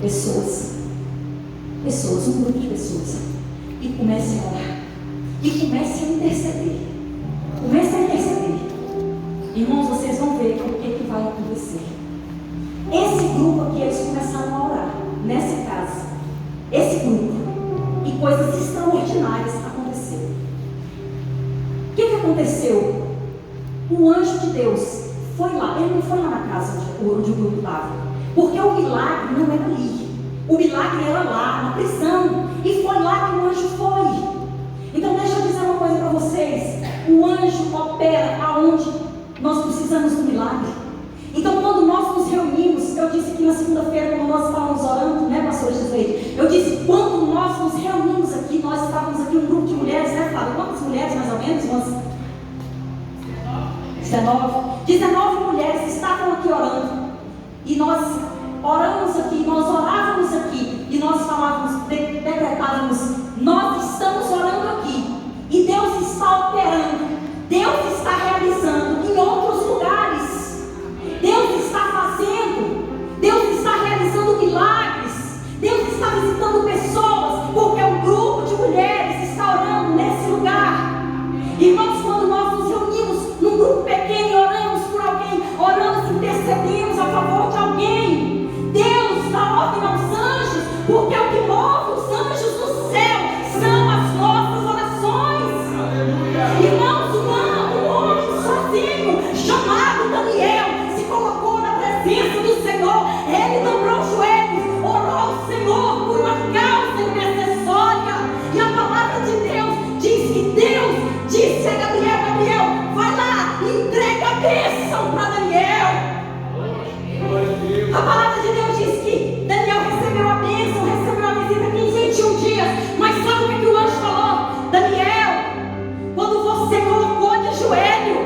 pessoas, um grupo de pessoas, e comece a orar, e comece a interceder. Comece a interceder. Irmãos, vocês vão ver o que vai acontecer. Esse grupo aqui, eles começaram a orar nessa casa. Esse grupo. E coisas extraordinárias aconteceram. O que aconteceu? O anjo de Deus foi lá. Ele não foi lá na casa onde o grupo estava. Porque o milagre não era ali. O milagre era lá, na prisão. E foi lá que o anjo foi. Então deixa eu dizer uma coisa para vocês. O anjo opera aonde nós precisamos do milagre. Então quando nós nos reunimos, eu disse aqui na segunda-feira, quando nós estávamos orando, né, pastor Gisleide? Eu disse, quando nós nos reunimos aqui, nós estávamos aqui um grupo de mulheres, né, Flávia? Quantas mulheres mais ou menos? Umas 19 mulheres estavam aqui orando. E nós oramos aqui, nós orávamos aqui, e nós falávamos, decretávamos, nós estamos orando aqui, e Deus está operando, Deus está realizando em outros lugares, Deus está fazendo, Deus está realizando milagres, Deus está visitando pessoas, porque um grupo de mulheres está orando nesse lugar. Irmãos, quando nós nos reunimos num grupo pequeno e oramos por alguém, oramos, intercedemos a favor de alguém, Deus dá ordem aos anjos, porque o que move os anjos no céu são as nossas orações. Aleluia. Irmãos, um homem sozinho, chamado Daniel, se colocou na presença do Senhor, ele dobrou os joelhos, orou ao Senhor por uma causa intercessória, e a palavra de Deus diz que Deus disse a Gabriel, vai lá, entrega a bênção para Daniel. A palavra de Deus diz que Daniel recebeu a bênção, recebeu a visita em 21 dias. Mas sabe o que o anjo falou? Daniel, quando você colocou de joelho,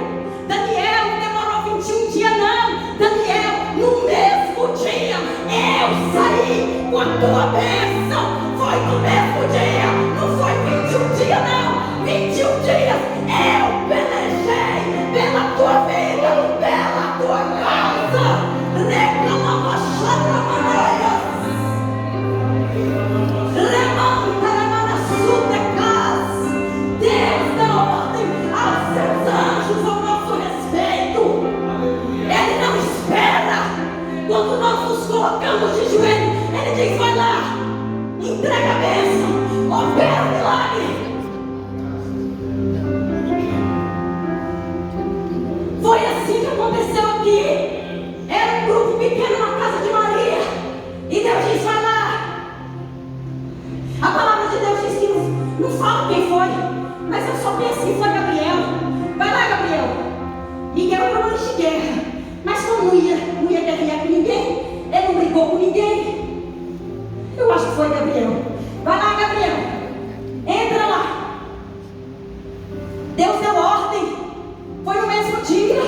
Daniel, não demorou 21 dias não. Daniel, no mesmo dia, eu saí com a tua bênção. Foi no mesmo dia, não foi 21 dias não. 21 dias, eu pelejei pela tua vida, pela tua causa. Reclamava charamanaias, remanta na sutecas. Deus dá ordem aos seus anjos ao nosso respeito. Ele não espera. Quando nós nos colocamos de joelho, ele diz, vai lá, entrega a bênção, opera o milagre. Foi assim que aconteceu aqui. Era um grupo pequeno na casa de Maria. E Deus diz, vai lá. A palavra de Deus diz que não fala quem foi, mas eu só penso que foi Gabriel. Vai lá, Gabriel. Miguel era um anjo de guerra, mas como não ia guerrear com ninguém, ele não brigou com ninguém. Eu acho que foi Gabriel. Vai lá, Gabriel. Entra lá. Deus deu ordem. Foi no mesmo dia.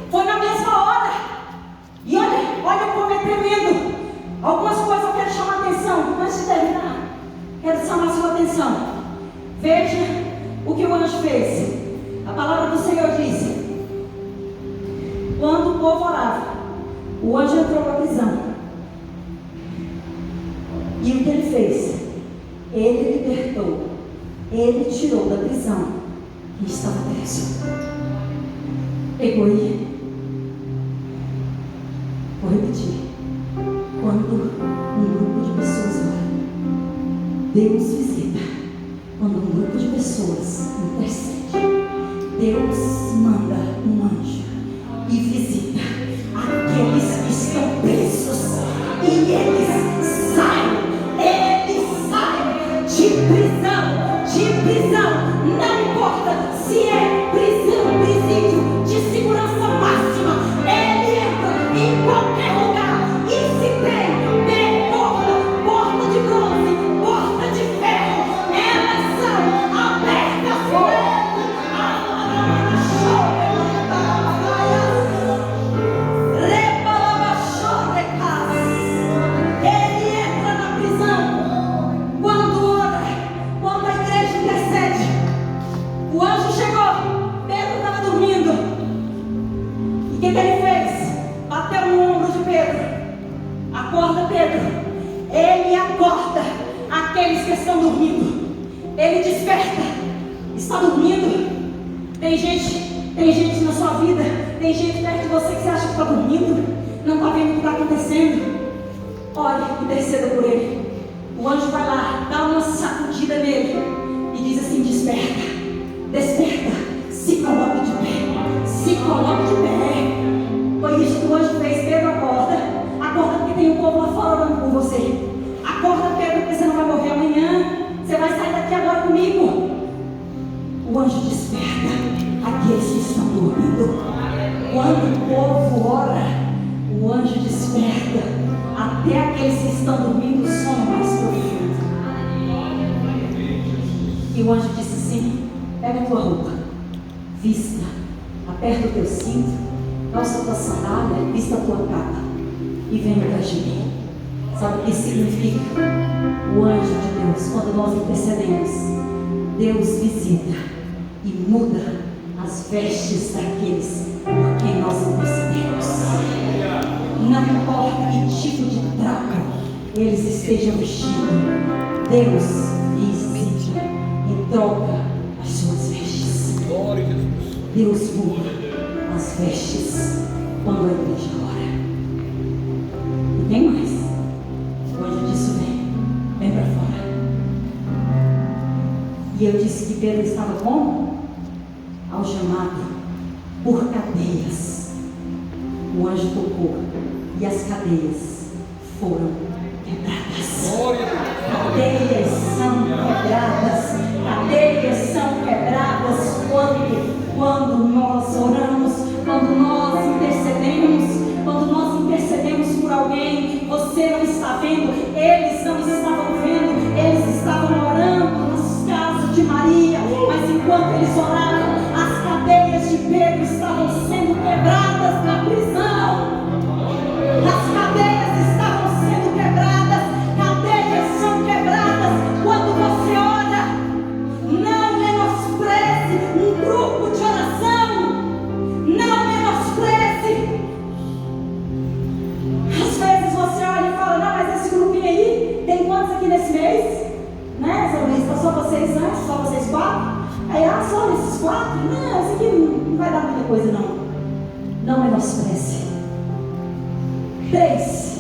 Foi na mesma hora. E olha como é tremendo. Algumas coisas eu quero chamar a atenção. Antes de terminar, quero chamar a sua atenção. Veja o que o anjo fez. A palavra do Senhor disse: quando o povo orava, o anjo entrou na prisão. E o que ele fez? Ele libertou. Ele tirou da prisão e estava preso. Pegou ele. Vou repetir. Quando um grupo de pessoas ora, Deus visita. Quando um grupo de pessoas intercede, Deus manda um anjo e visita aqueles que estão presos. E eles saem de prisão. Não importa se é prisão, presídio, de segurança máxima. Ele entra em qualquer lugar. E se tem porta de bronze, porta de ferro, elas são abertas por ele. Ele entra na prisão. Quando ora, quando a igreja intercede, o anjo chegou, Pedro estava dormindo. E o que ele fez? Bateu no ombro de Pedro. Acorda, Pedro. Ele acorda aqueles que estão dormindo. Ele desperta. Está dormindo? Tem gente na sua vida, tem gente perto de você que você acha que está dormindo, não está vendo o que está acontecendo. Ore e interceda por ele. O anjo vai lá, dá uma sacudida nele e diz assim: desperta, desperta, se coloque de pé, se coloque de pé. Foi isso que o anjo fez. Pedro, acorda porque tem um povo lá fora orando por você. Acorda, Pedro, porque você não vai morrer amanhã, você vai sair daqui agora comigo. O anjo desperta aqueles que estão dormindo. Quando o povo ora, o anjo desperta até aqueles que estão dormindo o sono mais profundo. E o anjo disse assim: pega a tua roupa, vista, aperta o teu cinto, calça a tua sandália, vista a tua capa e venha atrás de mim. Sabe o que significa? O anjo de Deus, quando nós intercedemos, Deus visita e muda as vestes daqueles por quem nós intercedemos. Não importa que tipo de trapo eles estejam vestindo, Deus visita e troca as suas vestes. Deus muda as vestes quando a igreja ora. E tem mais. O anjo disse: vem para fora. E eu disse que Pedro estava como? Algemado por cadeias. O anjo tocou e as cadeias foram quebradas. Cadeias são quebradas. Cadeias são quebradas quando nós oramos, quando nós intercedemos por alguém. Você não está vendo, eles não estavam vendo, eles estavam orando nas casas de Maria, mas enquanto eles oravam, as cadeias de Pedro estavam sendo quebradas na prisão. As cadeias estavam sendo quebradas. Cadeias são quebradas quando você ora. Não menospreze um grupo de oração. Não menospreze. Às vezes você olha e fala: não, mas esse grupinho aí, tem quantos aqui nesse mês? Né, São Luís? Só vocês, né? Só vocês 4? Aí, só esses 4? Não, esse aqui não vai dar muita coisa, não. Não menospreze. 3.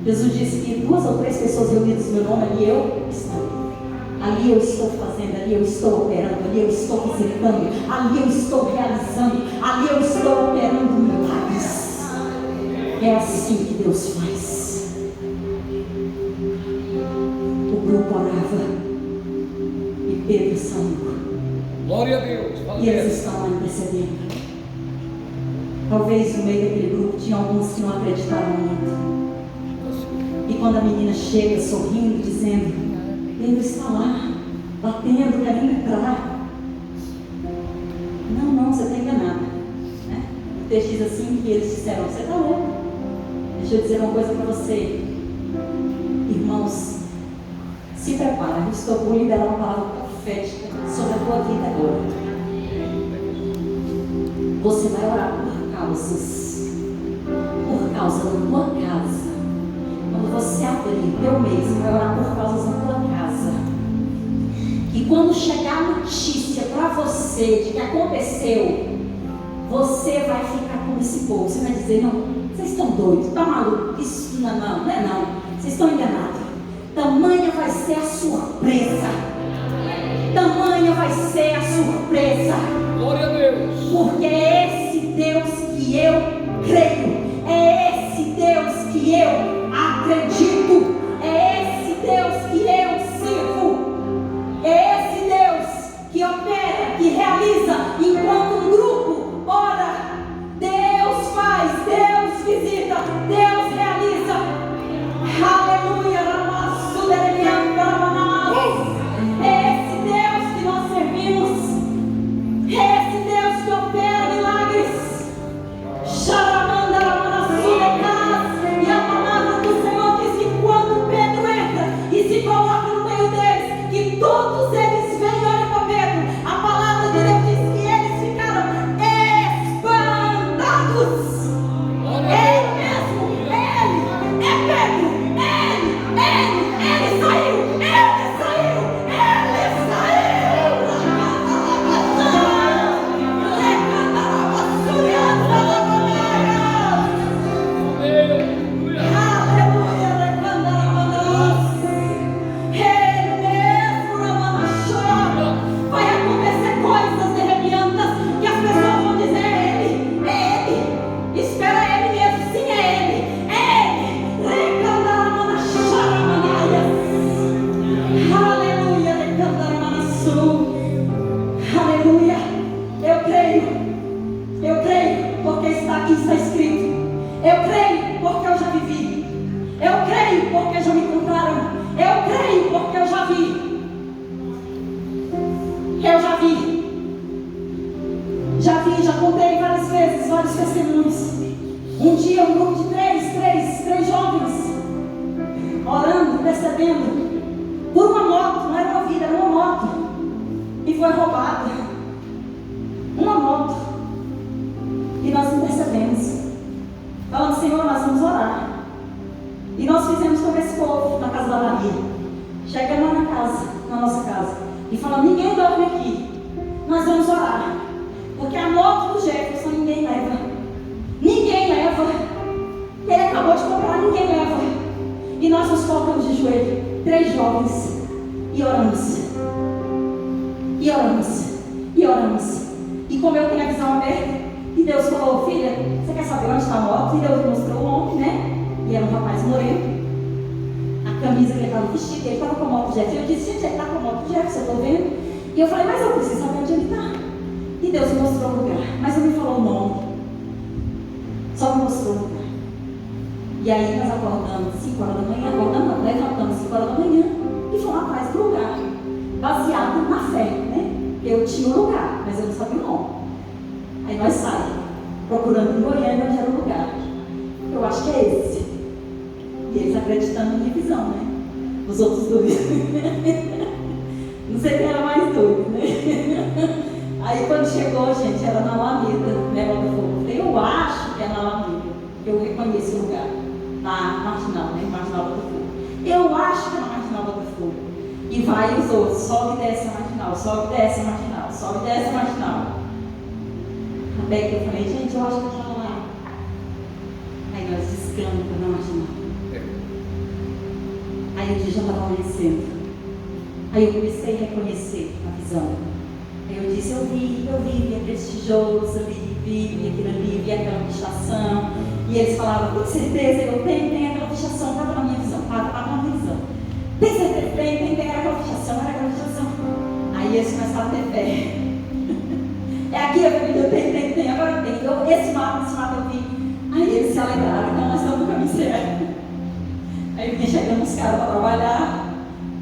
Jesus disse que 2 ou 3 pessoas reunidas no meu nome, ali eu estou. Ali eu estou fazendo, ali eu estou operando, ali eu estou visitando, ali eu estou realizando, ali eu estou operando milagres. É assim que Deus faz. O grupo orava e Pedro saiu. Glória a Deus. E eles estão lá intercedendo. Talvez no meio daquele grupo tinha alguns que não acreditavam muito. E quando a menina chega sorrindo, dizendo: Pedro está lá, batendo, querendo entrar. Não, você está enganada, né? O texto diz assim que eles disseram: você está louco. Deixa eu dizer uma coisa para você, irmãos, se prepara. Vou liberar uma palavra profética sobre a tua vida agora. Você vai orar por causa da tua casa. Quando você abrir teu mês, você vai orar por causas da tua casa. E quando chegar a notícia para você de que aconteceu, você vai ficar como esse povo. Você vai dizer: não, vocês estão doidos, está maluco? Isso não é não. Vocês estão enganados. Tamanha vai ser a surpresa. Tamanha vai ser a surpresa. Glória a Deus. Porque é esse Deus que eu creio. É esse Deus que eu acredito. É esse Deus que eu sirvo. É esse Deus que opera, que realiza. Enquanto um grupo ora, Deus faz, Deus visita, Deus realiza. Aleluia. É esse Deus que nós servimos. É esse Deus que opera milagres. aqui está escrito. Eu creio porque eu já vivi. Eu creio porque já me contaram. Eu creio porque eu já vi. Eu já vi. Já contei várias vezes, vários testemunhos. Um dia um grupo de três jovens orando, intercedendo por uma moto, não era uma vida, era uma moto, e foi roubada. Uma moto. E nós intercedemos, falando: Senhor, nós vamos orar. E nós fizemos como esse povo na casa da Maria. Chegamos lá na nossa casa, e falamos: ninguém dorme aqui, nós vamos orar. Porque a moto do Jefferson ninguém leva. Ninguém leva. Ele acabou de comprar, ninguém leva. E nós nos colocamos de joelho, 3 jovens, e oramos. E oramos. E oramos. E como eu tenho a visão aberta, e Deus falou: filha, você quer saber onde está a moto? E Deus mostrou o homem, né? E era um rapaz moreno. A camisa que ele estava vestido, ele estava com a moto do Jefferson. Eu disse: gente, ele está com a moto do Jefferson, eu estou vendo. E eu falei: mas eu preciso saber onde ele está. E Deus me mostrou o lugar, mas não me falou o nome. Só me mostrou o lugar. E aí nós acordamos 5 horas da manhã, levantamos 5 horas da manhã e fomos atrás do lugar, baseado na fé, né? Eu tinha o lugar, mas eu não sabia o nome. Aí nós saímos, procurando em Goiânia onde era o lugar. Eu acho que é esse. E eles acreditando na minha visão, né? Os outros 2. Não sei quem era mais doido, né? Aí quando chegou, gente, era na Alameda, né, Botafogo. Eu falei: eu acho que é na Alameda, eu reconheço o lugar, na Marginal, né, Marginal Botafogo. Eu acho que é na Marginal Botafogo. E vai os outros, sobe e desce a Marginal, sobe e desce a Marginal, sobe e desce a Marginal. Até que eu falei: gente, eu acho que eu já lá. Aí nós descamos na Marginal. Aí o dia já estava amanhecendo. Aí eu comecei a reconhecer a visão. Aí eu disse: eu vi aqueles tijolos ali, vi aquilo ali, vi aquela pichação. E eles falavam: com certeza, eu tenho aquela pichação, estava na minha visão, estava na minha visão. Tem certeza? Tem aquela pichação, era aquela pichação. Aí eles começaram a ter fé. É aqui, eu tenho, agora tem. Esse mapa eu vi. Aí eles se alegraram: então nós estamos no caminho certo. Aí vinha chegando os caras para trabalhar.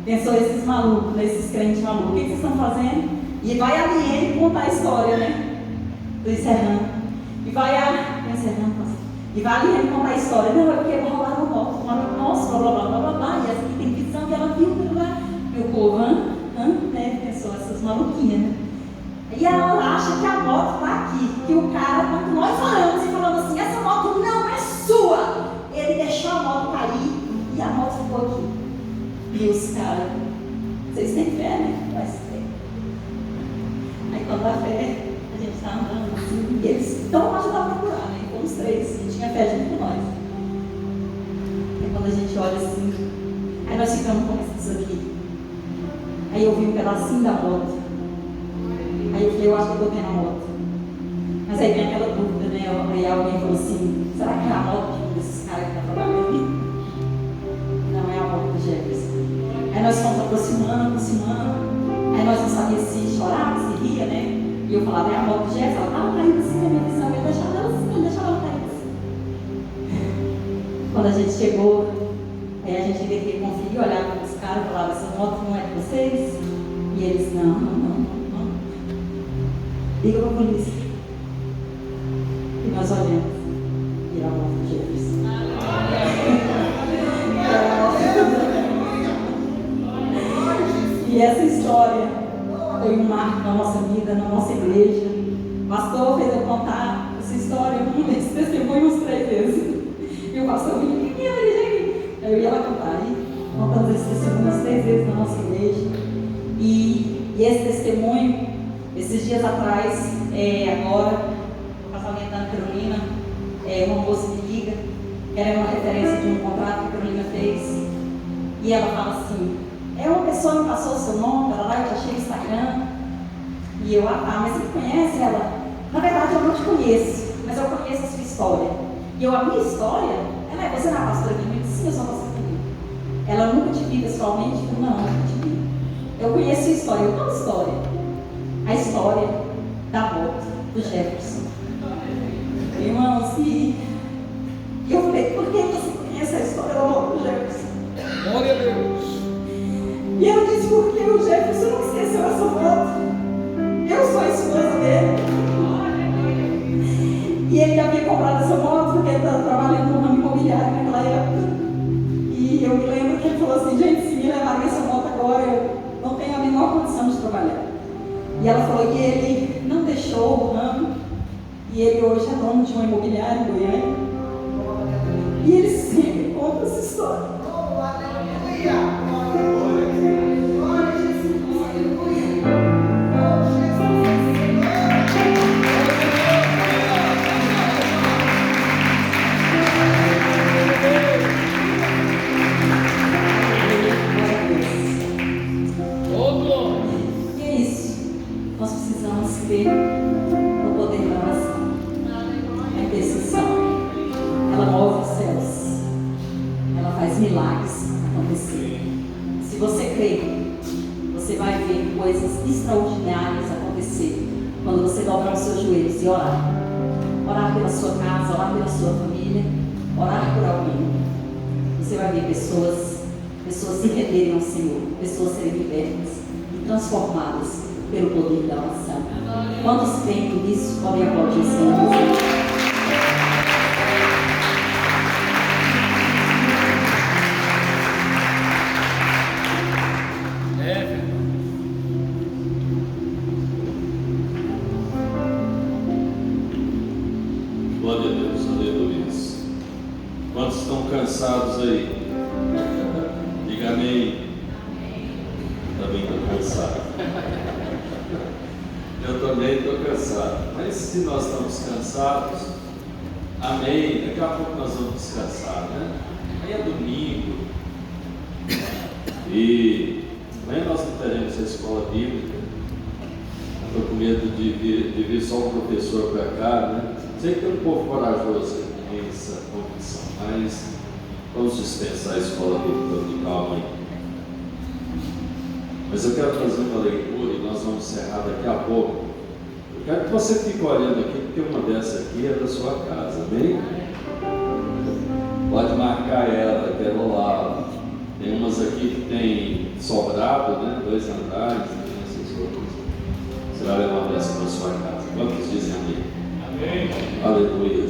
Pensou: esses malucos, esses crentes malucos, o que vocês estão fazendo? E vai ali ele contar a história, né? Do encerrando. E vai ali ele contar a história. Não, é porque roubaram o moto, um amigo nosso, blá blá blá blá blá. E essa aqui tem visão que ela viu, blá blá. E o povo, né? Pensou: essas maluquinhas, né? E ela acha que a moto está aqui. Que o cara, quando nós oramos e falamos assim: essa moto não é sua, ele deixou a moto cair e a moto ficou aqui. E os caras: vocês têm fé, né? Mas tem. Aí quando a fé, a gente está andando assim, e eles estão ajudando a procurar, né? Fomos 3, e tinha fé junto com nós. Aí quando a gente olha assim, aí nós ficamos com isso aqui. Aí eu vi um pedacinho da moto. Aí eu falei: eu acho que eu estou vendo a moto. Mas aí vem aquela dúvida, né? Aí alguém falou assim: será que é a moto desses caras que estão trabalhando aqui? Não, é a moto do Jefferson. Aí nós fomos aproximando. Aí nós não sabíamos se chorava, se ria, né? E eu falava: é a moto do Jefferson. Ela estava caindo assim na minha visão. Eu deixava ela assim, eu deixava ela cair assim. Quando a gente chegou, aí a gente teve que conferir, olhar para os caras e falava: essa moto não é de vocês? E eles: não. Liga para a polícia. E nós olhamos. E era a moto do Jefferson. E essa história foi um marco na nossa vida, na nossa igreja. O pastor fez eu contar essa história, esse testemunho uns 3 vezes. E o pastor vinha: aí eu ia lá contar. E contamos esse testemunho umas 3 vezes na nossa igreja. E esse testemunho, esses dias atrás, agora, no casamento da Ana Carolina, uma moça me liga, que era uma referência de um contrato que a Carolina fez. E ela fala assim: é uma pessoa que passou o seu nome, ela lá, eu te achei no Instagram. E eu: mas você me conhece? Ela: na verdade eu não te conheço, mas eu conheço a sua história. E eu: a minha história? Ela: você não é pastora aqui? Eu disse: sim, eu sou pastora aqui. Ela: nunca te vi pessoalmente? Eu: não, nunca te vi. Eu conheço a sua história. Qual história? A história da moto do Jefferson. irmãos, e eu falei, por que você conhece a história do amor do Jefferson? Glória a Deus. E ela disse, porque o Jefferson não esqueceu essa foto. Eu sou a esposa dele. E ele havia comprado essa moto porque ele estava trabalhando no ramo imobiliário naquela época. E eu me lembro que ele falou assim, gente, se me levarem essa moto agora, eu não tenho a menor condição de trabalhar. E ela falou que ele não deixou o ramo. E ele hoje é dono de uma imobiliária em Goiânia. E ele sempre conta essa história. Crer no poder da oração, a intercessão. Ela move os céus, ela faz milagres acontecer. Se você crer, você vai ver coisas extraordinárias acontecer quando você dobrar os seus joelhos e orar. Orar pela sua casa, orar pela sua família, orar por alguém. Você vai ver pessoas se renderem ao Senhor, pessoas serem libertas e transformadas pelo poder da oração. Quantos creem nisso? Podem aplaudir o Senhor. Glória a Deus, aleluia. Quantos estão cansados aí? Diga amém. Também estou cansado. Eu também estou cansado. Mas se nós estamos cansados, amém. Daqui a pouco nós vamos descansar, né? Aí é domingo. E amanhã nós não teremos a escola bíblica. Estou com medo de vir só um professor para cá, né? Sei que tem um povo corajoso em essa condição, mas vamos dispensar a escola bíblica dominical amanhã. Mas eu quero fazer uma leitura e nós vamos encerrar daqui a pouco. Eu quero que você fique olhando aqui, porque uma dessa aqui é da sua casa, amém? Pode marcar ela, quero lá. Tem umas aqui que tem sobrado, né? 2 andares, tem essas outras. Você vai levar uma dessa para sua casa. Quantos dizem amém? Amém. Aleluia.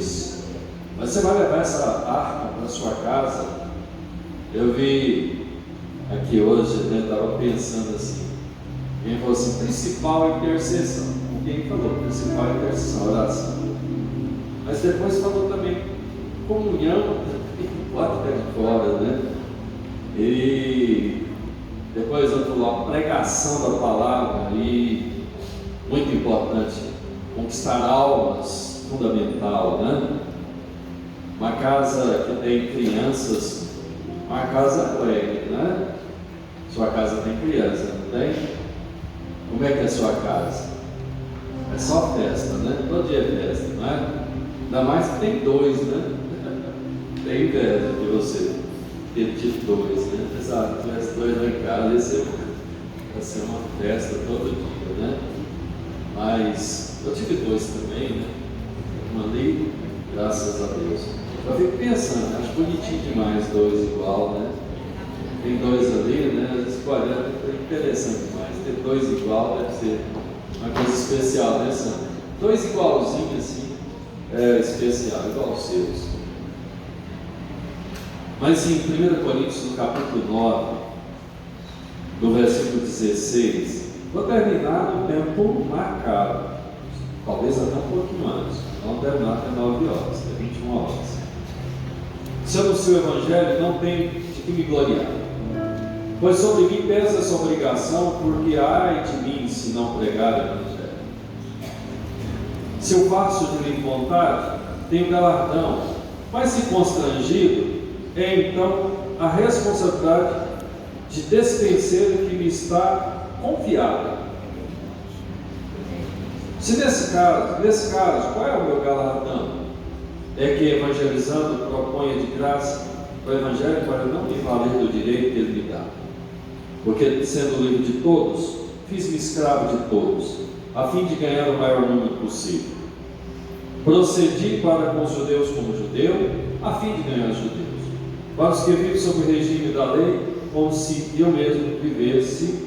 Mas você vai levar essa arca para sua casa. Eu vi aqui hoje, né, estava pensando assim, quem falou assim, principal intercessão. Quem falou principal intercessão, oração. Mas depois falou também comunhão, pode ficar de fora, né? E depois eu falou a pregação da palavra, e muito importante, conquistar almas, fundamental, né? Uma casa que tem crianças, uma casa alegre, né? Sua casa tem criança, não tem? Como é que é a sua casa? É só festa, né? Todo dia é festa, não é? Ainda mais que tem 2, né? Tem inveja de você ter tido 2, né? Exato, se tivesse 2 lá em casa, ia ser uma festa todo dia, né? Mas eu tive 2 também, né? Uma ali, graças a Deus. Eu fico pensando, acho bonitinho demais 2 igual, né? Tem 2 ali, né? Às vezes pode, é interessante demais. Ter 2 igual deve ser uma coisa especial, né, Sandra? 2 igualzinhos assim, é especial, igual aos seus. Mas em 1 Coríntios, no capítulo 9, no versículo 16, vou terminar no tempo marcado, talvez até um pouquinho antes, não terminar até 9 horas, até 21 horas. Se eu anuncio o Evangelho, não tenho de que me gloriar, pois sobre mim pesa essa obrigação, porque ai de mim se não pregar o Evangelho. Se eu faço de livre vontade, tenho galardão, mas se constrangido, é então a responsabilidade de despenseiro que me está confiada. Se nesse caso, qual é o meu galardão? É que evangelizando proponha de graça o Evangelho para não me valer do direito que ele me dá. Porque sendo livre de todos, fiz-me escravo de todos, a fim de ganhar o maior número possível. Procedi para com os judeus como judeu, a fim de ganhar os judeus. Para os que vivem sob o regime da lei, como se eu mesmo vivesse,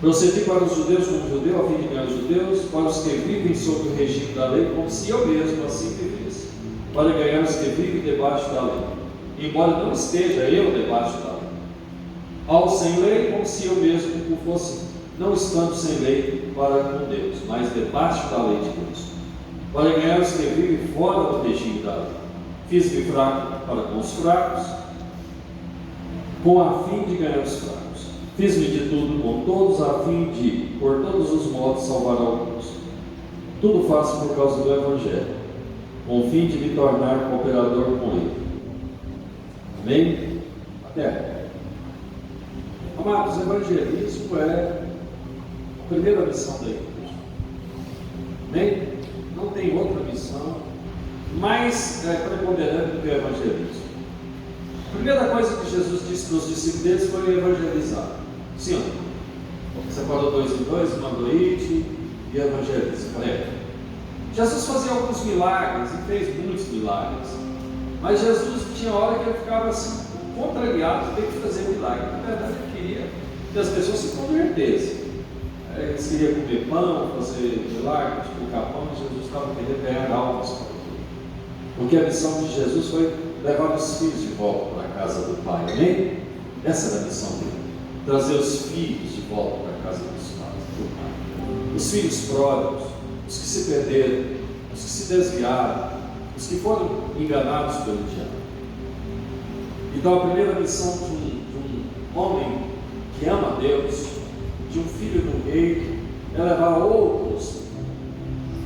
procedi para os judeus como judeu, a fim de ganhar os judeus, para os que vivem sob o regime da lei, como se eu mesmo assim vivesse, para ganhar os que vivem debaixo da lei, embora não esteja eu debaixo da lei. Ao sem lei, como se eu mesmo o fosse, não estando sem lei para com Deus, mas debaixo da lei de Deus, para ganhar os que vivem fora do regime da lei. Fiz-me fraco para com os fracos, com a fim de ganhar os fracos. Fiz-me de tudo com todos, a fim de, por todos os modos, salvar alguns. Tudo faço por causa do Evangelho, com o fim de me tornar cooperador com ele. Amém? Até. Amados, evangelismo é a primeira missão da igreja. Amém? Não tem outra missão mais preponderante do que o evangelismo. A primeira coisa que Jesus disse para os discípulos deles foi evangelizar. Sim, separou 2 em 2, mandou ide e evangeliza. Jesus fazia alguns milagres e fez muitos milagres, mas Jesus tinha hora que ele ficava assim, contrariado de ter que fazer milagre. Na verdade, ele queria que as pessoas se convertessem. Eles queriam comer pão, fazer milagre, multiplicar pão, e Jesus estava querendo ganhar almas para ele. Porque a missão de Jesus foi levar os filhos de volta para a casa do Pai. Amém? Essa era a missão dele. Trazer os filhos de volta para a casa dos pais, do Pai. Os filhos pródigos, os que se perderam, os que se desviaram, os que foram enganados pelo diabo. Então a primeira missão de um homem que ama a Deus, de um filho do rei, é levar outros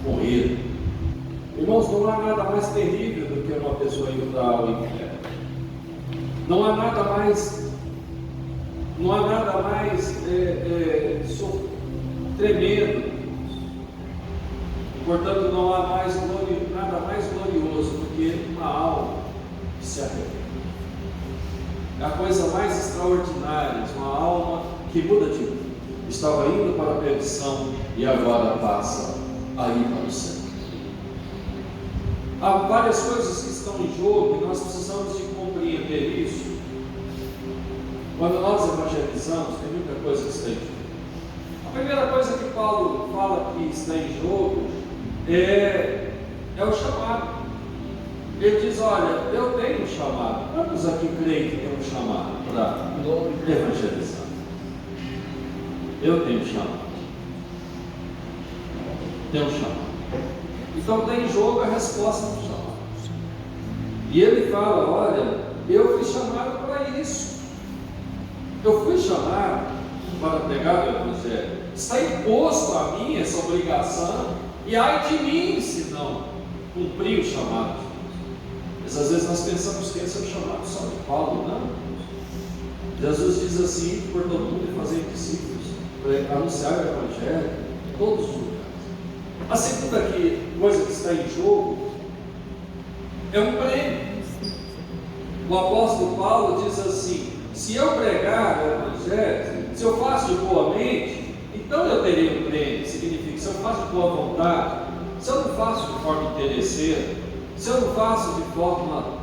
com ele. Irmãos, não há nada mais terrível do que uma pessoa indo para o inferno. Não há nada mais tremendo. Portanto, não há nada mais glorioso do que uma alma que se arrepende. É a coisa mais extraordinária, uma alma que muda de vida. Estava indo para a perdição e agora passa a ir para o céu. Há várias coisas que estão em jogo e nós precisamos de compreender isso. Quando nós evangelizamos, tem muita coisa que está em jogo. A primeira coisa que Paulo fala que está em jogo é o chamado. Ele diz, olha, eu tenho um chamado. Quantos aqui creem que tem um chamado para evangelizar? Eu tenho um chamado. Tenho um chamado. Então está em jogo a resposta do chamado. E ele fala, olha, eu fui chamado para isso. Eu fui chamado para pregar o Evangelho. Está imposto a mim essa obrigação, e ai de mim se não cumprir o chamado de Deus. Mas às vezes nós pensamos que esse é o chamado só de Paulo, não. Jesus diz assim, por todo mundo e fazer discípulos, para anunciar o Evangelho em todos os lugares. A segunda coisa que está em jogo é um prêmio. O apóstolo Paulo diz assim, se eu pregar o Evangelho, se eu faço de boa mente, então eu terei um prêmio. Significa que se eu faço de boa vontade, se eu não faço de forma interesseira, se eu não faço de forma...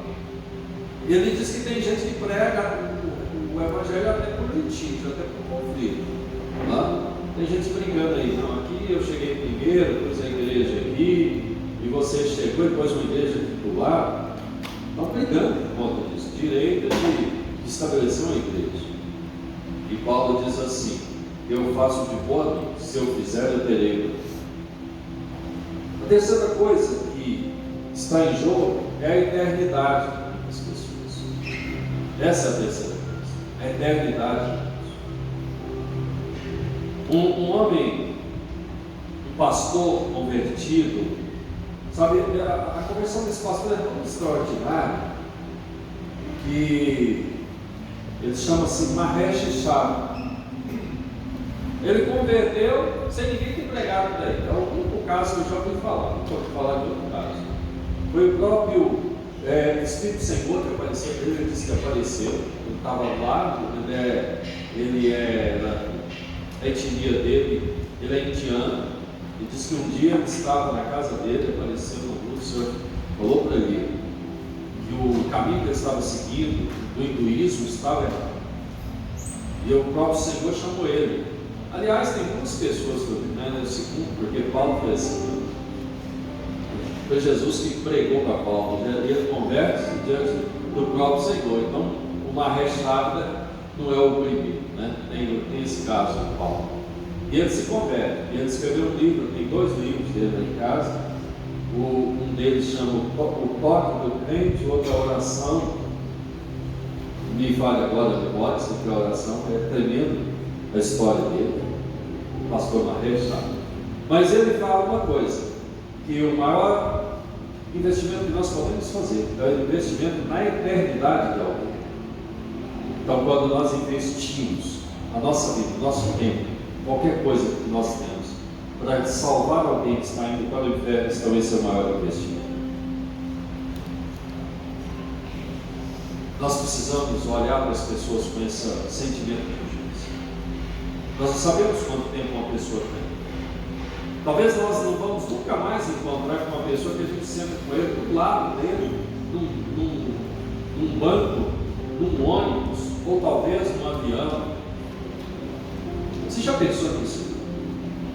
Ele diz que tem gente que prega o Evangelho até por litígio, até por conflito. Tá? Tem gente brigando aí, não, aqui eu cheguei primeiro, pus a igreja aqui, e você chegou e pôs uma igreja aqui do lado. Estão brigando por conta disso, direito de estabelecer uma igreja. E Paulo diz assim, eu faço de boa mente, se eu fizer eu terei. A terceira coisa que está em jogo é a eternidade das pessoas. Essa é a terceira coisa, a eternidade. Um homem, um pastor convertido, sabe, a conversão desse pastor é tão extraordinária que ele chama-se Mahesh Chhabra. Ele converteu sem ninguém ter pregado para ele. É o único caso que eu já ouvi falar, não ouvi falar de outro caso. Foi o próprio Espírito Senhor que apareceu para ele, disse que apareceu. Ele estava lá, ele era a etnia dele, ele é indiano, e diz que um dia ele estava na casa dele, apareceu uma luz, o Senhor falou para ele que o caminho que ele estava seguindo, do hinduísmo, estava errado. E o próprio Senhor chamou ele. Aliás, tem muitas pessoas que o segundo, porque Paulo foi assim. Foi Jesus que pregou para Paulo, e ele conversa diante do próprio Senhor. Então, o Mahesh Ávila não é o primeiro, né? Tem esse caso de Paulo. E ele se converte, e ele escreveu um livro, tem 2 livros dele lá em casa. Um deles chama O Toque do Crente, outra Oração. Me falha agora a memória, sempre a oração, é tremendo a história dele, o pastor Mahesh Ávila. Mas ele fala uma coisa, que o maior investimento que nós podemos fazer é o investimento na eternidade de alguém. Então, quando nós investimos a nossa vida, o nosso tempo, qualquer coisa que nós temos, para salvar alguém que está indo para o inferno, talvez seja o maior investimento. Nós precisamos olhar para as pessoas com esse sentimento de urgência. Nós não sabemos quanto tempo uma pessoa tem. Talvez nós não vamos nunca mais encontrar com uma pessoa que a gente senta com ele do lado dele, num banco, num ônibus, ou talvez num avião. Você já pensou nisso?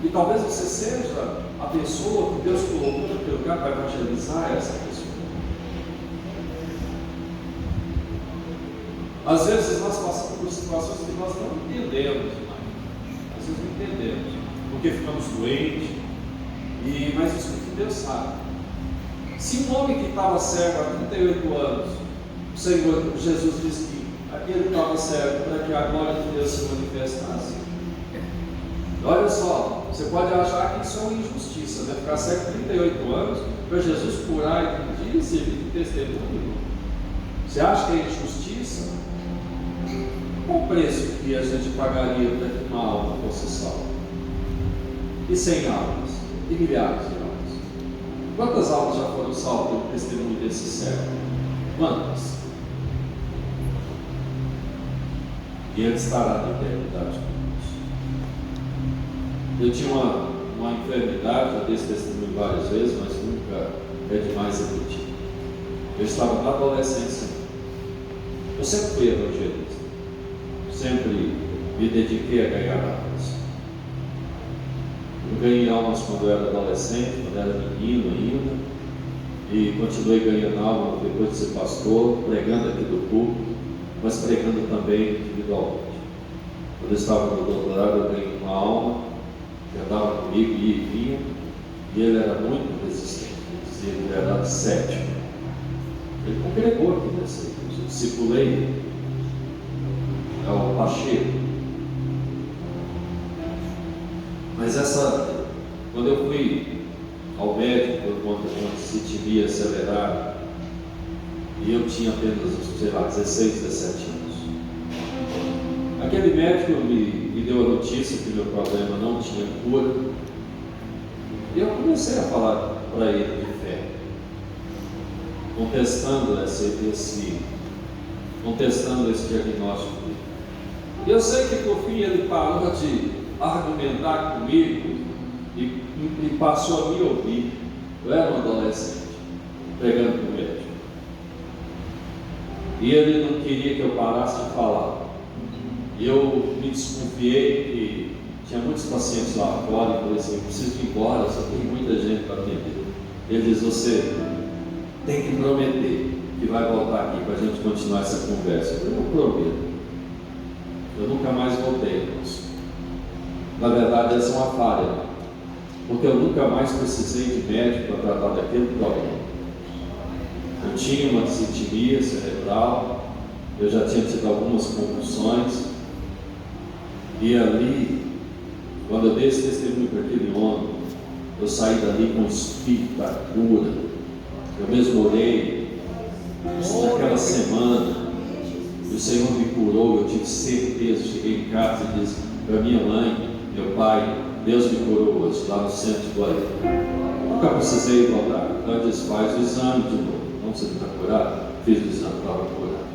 E talvez você seja a pessoa que Deus colocou no teu lugar para evangelizar essa pessoa. Às vezes nós passamos por situações que nós não entendemos, às vezes não entendemos, porque ficamos doentes, mas isso que Deus sabe. Se um homem que estava cego há 38 anos, o Senhor Jesus disse que aquele estava cego para que a glória de Deus se manifestasse. Olha só, você pode achar que isso é uma injustiça, né? Ficar cego 38 anos para Jesus curar e pedir e servir de testemunho. Você acha que é injustiça? Qual o preço que a gente pagaria para que uma alma fosse salva? E 100 almas? E milhares de almas? Quantas almas já foram salvas pelo testemunho desse cego? Quantas? E ele estará na eternidade conosco. Eu tinha uma enfermidade, já dei esse testemunho várias vezes, mas nunca é demais repetir. Eu estava na adolescência. Eu sempre fui evangelista. Sempre me dediquei a ganhar almas. Eu ganhei almas quando eu era adolescente, quando eu era menino ainda, e continuei ganhando almas depois de ser pastor, pregando aqui do púlpito, mas pregando também individualmente. Quando eu estava no doutorado, eu ganhei uma alma que andava comigo, ia e vinha, e ele era muito resistente, dizia que ele era cético. Ele congregou aqui nessa igreja, eu discipulei. É o Pacheco. Mas quando eu fui ao médico por conta de uma cistitia acelerada, e eu tinha apenas, 16, 17 anos, aquele médico me deu a notícia que meu problema não tinha cura, e eu comecei a falar para ele de fé, contestando esse diagnóstico. E eu sei que por fim ele parou de argumentar comigo e passou a me ouvir. Eu era um adolescente, pregando com o médico. E ele não queria que eu parasse de falar. E eu me desconfiei que tinha muitos pacientes lá fora, e falei assim, eu preciso ir embora, só tem muita gente para atender. Ele diz, você tem que prometer que vai voltar aqui para a gente continuar essa conversa. Eu falei, eu prometo. Eu nunca mais voltei, irmãos. Na verdade, essa é uma falha, porque eu nunca mais precisei de médico para tratar daquele problema. Eu tinha uma disritmia cerebral, eu já tinha tido algumas convulsões, e ali, quando eu dei esse testemunho para aquele homem, eu saí dali com o espírito da cura. Eu mesmo orei naquela semana. O Senhor me curou, eu tive certeza. Cheguei em casa e disse para minha mãe, meu pai, Deus me curou hoje, lá no centro de Guarani. Nunca precisei voltar. Então eu disse, faz o exame de novo. Não você está curado? Fiz o exame, estava curado.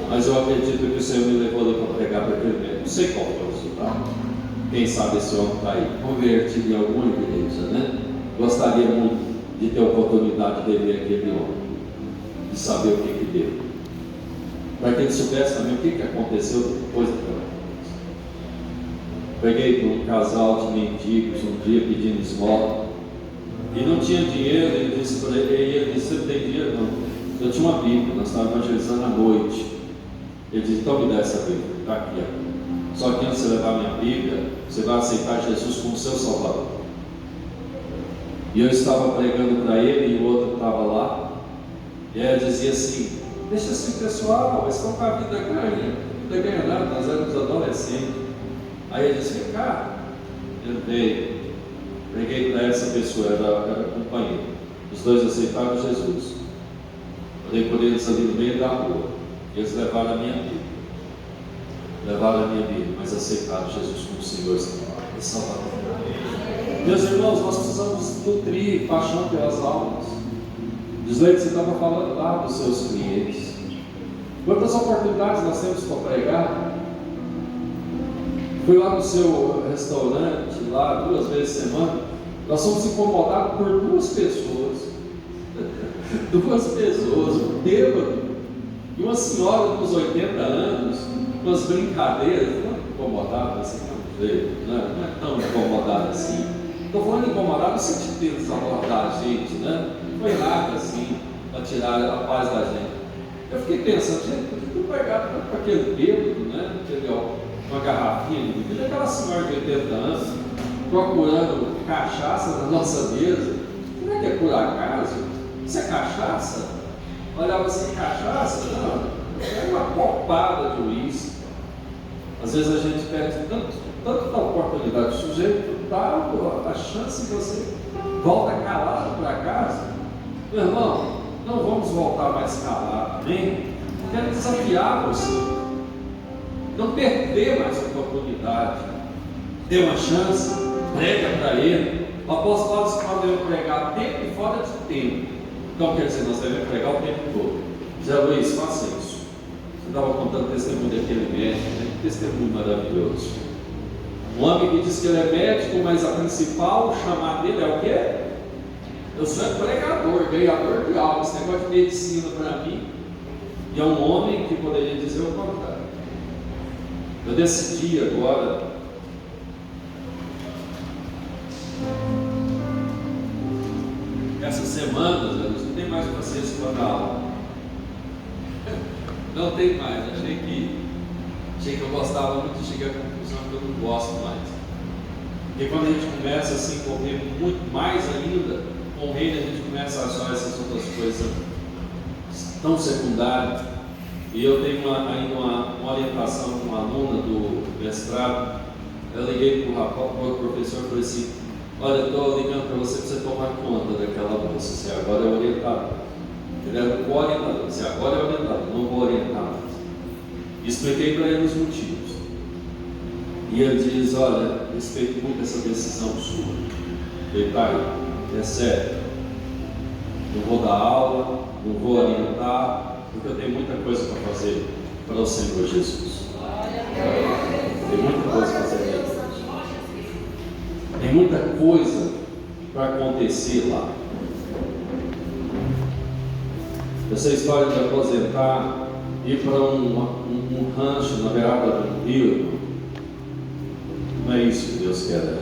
Mas eu acredito que o Senhor me levou ali para pregar para aquele médico. Não sei qual foi o resultado. tal. Quem sabe esse homem está aí, convertido em alguma igreja, né? Gostaria muito de ter a oportunidade de ver aquele homem, de saber o que deu, para que ele soubesse também o que aconteceu depois daquela coisa. Peguei com um casal de mendigos um dia pedindo esmola, e não tinha dinheiro. Ele disse para ele, você não tem dinheiro? Não. Eu tinha uma Bíblia, nós estávamos evangelizando à noite. Ele disse, então me dá essa Bíblia, está aqui. Só que antes de você levar a minha Bíblia, você vai aceitar Jesus como seu Salvador. E eu estava pregando para ele, e o outro estava lá, e aí eu dizia assim, deixa assim pessoal, eles estão com a vida ganha nada, nós éramos adolescentes. Aí ele disse, cara, eu preguei para essa pessoa, era companheiro, os dois aceitaram Jesus. Orei por eles ali no meio da rua, eles levaram a minha Bíblia, mas aceitaram Jesus como Senhor e Salvador. Meus irmãos, nós precisamos nutrir paixão pelas almas. Disley, você estava falando lá dos seus clientes. Quantas oportunidades nós temos para pregar? Fui lá no seu restaurante, lá 2 vezes por semana. Nós somos incomodados por 2 pessoas. 2 pessoas, um bêbado e uma senhora dos 80 anos, umas brincadeiras. Não é incomodado assim, não é tão incomodado assim. Estou falando incomodado no sentido deles abordar a gente, né? Não foi nada assim para tirar a paz da gente. Eu fiquei pensando, gente, eu fui pegar para aquele bêbado, né? Uma garrafinha de bebida, aquela senhora de 80 anos, procurando cachaça na nossa mesa. Será que é por acaso? Isso é cachaça? Olhava assim, cachaça? Não, é uma copada de uísque. Às vezes a gente perde tanto da oportunidade. O sujeito dá a chance de você volta calado para casa. Meu irmão, não vamos voltar mais calado, amém? Quero desafiar você. Não perder mais a oportunidade. Dê uma chance, prega para ele. O apóstolo Paulo disse que nós devemos pregar tempo e fora de tempo. Então quer dizer, nós devemos pregar o tempo todo. Zé Luiz, faça isso. Você estava contando o testemunho daquele médico, né? Que testemunho maravilhoso. Um homem que diz que ele é médico, mas a principal chamada dele é o quê? Eu sou pregador, ganhador de alma. Esse negócio de medicina para mim. E é um homem que poderia dizer o contrário. Eu decidi agora essas semanas, não tem mais vocês para dar aula. Não tem mais. Achei que eu gostava muito de chegar à conclusão que eu não gosto mais. Porque quando a gente começa a se envolver muito mais ainda com o reino, a gente começa a achar essas outras coisas tão secundárias. E eu tenho ainda uma orientação com uma aluna do mestrado. Eu liguei para o professor e falei assim: olha, eu estou ligando para você tomar conta daquela moça. Você agora é orientador. Ele era o co-orientador. Você agora é orientador, não vou orientar mais. Expliquei para ele os motivos. E ele diz: olha, respeito muito essa decisão sua. Ele está aí, é sério. Não vou dar aula, não vou orientar, porque eu tenho muita coisa para fazer para o Senhor Jesus. Tem muita coisa para fazer. Tem muita coisa para acontecer lá. Essa história de aposentar, ir para um rancho na beirada do rio, não é isso que Deus quer.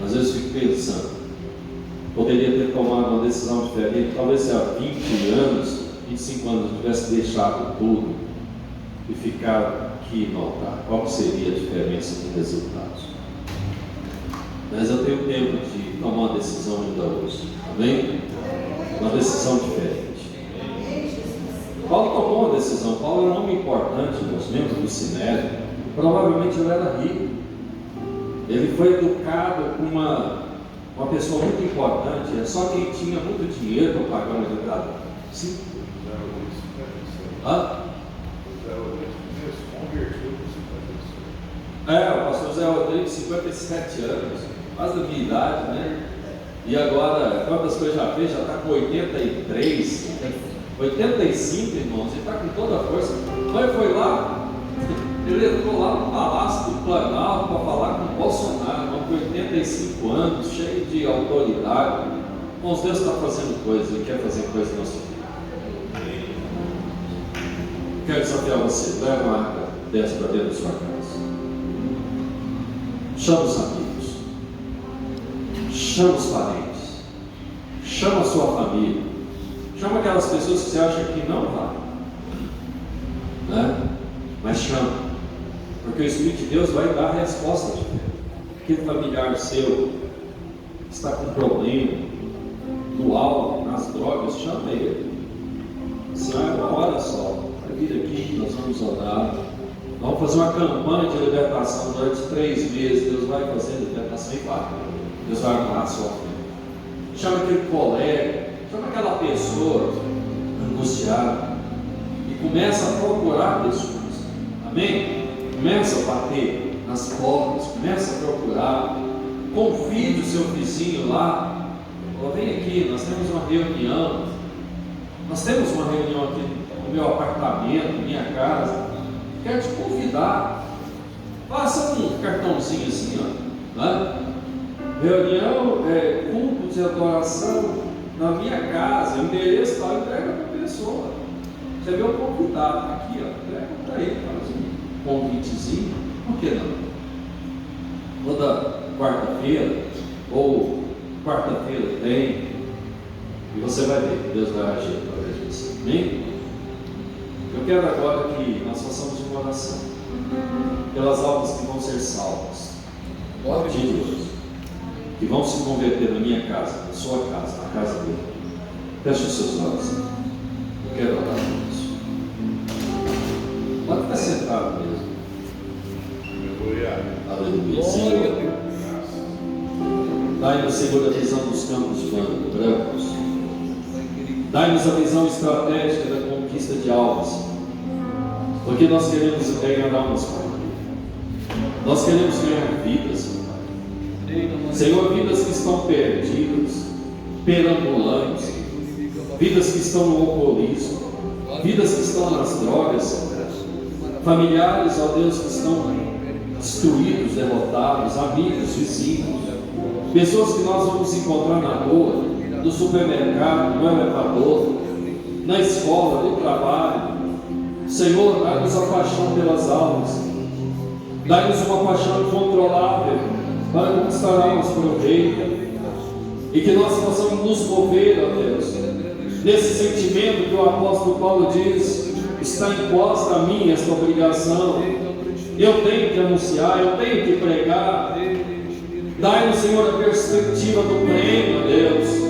Às vezes eu fico pensando, poderia ter tomado uma decisão diferente. Talvez se há 20 anos, 25 anos eu tivesse deixado tudo e ficado aqui no altar, qual seria a diferença de resultados? Mas eu tenho tempo de tomar uma decisão ainda hoje, amém? Uma decisão diferente. Paulo tomou uma decisão. Paulo era um homem importante, nos membros do Sinédrio. Provavelmente ele era rico. Ele foi educado com uma pessoa muito importante. É só quem tinha muito dinheiro para pagar um educador. Sim. O pastor Zé Rodrigues, 57 anos, quase da minha idade, né? E agora, quantas coisas já fez? Já está com 83, 85, irmãos, ele está com toda a força. Mas foi lá, Ele entrou lá no Palácio do Planalto para falar com o Bolsonaro, com 85 anos, cheio de autoridade. Irmãos, Deus está fazendo coisas e quer fazer coisas na nossa vida. Quero desafiar você, leva uma arca dessa para dentro da sua casa. Chama os amigos, chama os parentes, chama a sua família, chama aquelas pessoas que você acha que não vai, né? Mas chama, porque o Espírito de Deus vai dar a resposta de fé. Aquele familiar seu que está com problema no álcool, nas drogas, chama ele. Senhor, é uma hora só, vai vir aqui, nós vamos orar. Vamos fazer uma campanha de libertação durante 3 meses. Deus vai fazer libertação e vai. Deus vai arrumar a sua vida. Chama aquele colega, chama aquela pessoa angustiada e começa a procurar pessoas. Amém? Começa a bater nas portas, começa a procurar. Convide o seu vizinho lá. Oh, vem aqui, nós temos uma reunião. Nós temos uma reunião aqui no meu apartamento, minha casa. Quero te convidar. Faça um cartãozinho assim, ó, né? Reunião, culto de adoração na minha casa, o endereço está, entrega para a pessoa. Você vê o convidado aqui, ó, entrega para ele, faz um convitezinho. Por que não? Toda quarta-feira, ou quarta-feira tem, e você vai ver que Deus vai agir através disso. Amém? Eu quero agora que nós façamos uma oração pelas almas que vão ser salvas a partir de hoje, que vão se converter na minha casa, na sua casa, na casa dele. Feche os seus olhos. Eu quero orar por isso. Pode ficar sentado mesmo. Aleluia. Senhor, dai-nos, Senhor, a visão dos campos brancos. Dai-nos a visão estratégica da conquista de almas, porque nós queremos ganhar almas, Pai. Nós queremos ganhar vidas, Pai. Senhor, vidas que estão perdidas, perambulantes, vidas que estão no alcoolismo, vidas que estão nas drogas, familiares, ó Deus, que estão destruídos, derrotados, amigos, vizinhos, pessoas que nós vamos encontrar na rua, no supermercado, no elevador, na escola, no trabalho. Senhor, dá-nos a paixão pelas almas, dá-nos uma paixão incontrolável para conquistar almas para o Reino, e que nós possamos nos mover, ó Deus, nesse sentimento que o apóstolo Paulo diz: está imposta a mim esta obrigação, eu tenho que anunciar, eu tenho que pregar. Dai-nos, Senhor, a perspectiva do prêmio, ó Deus.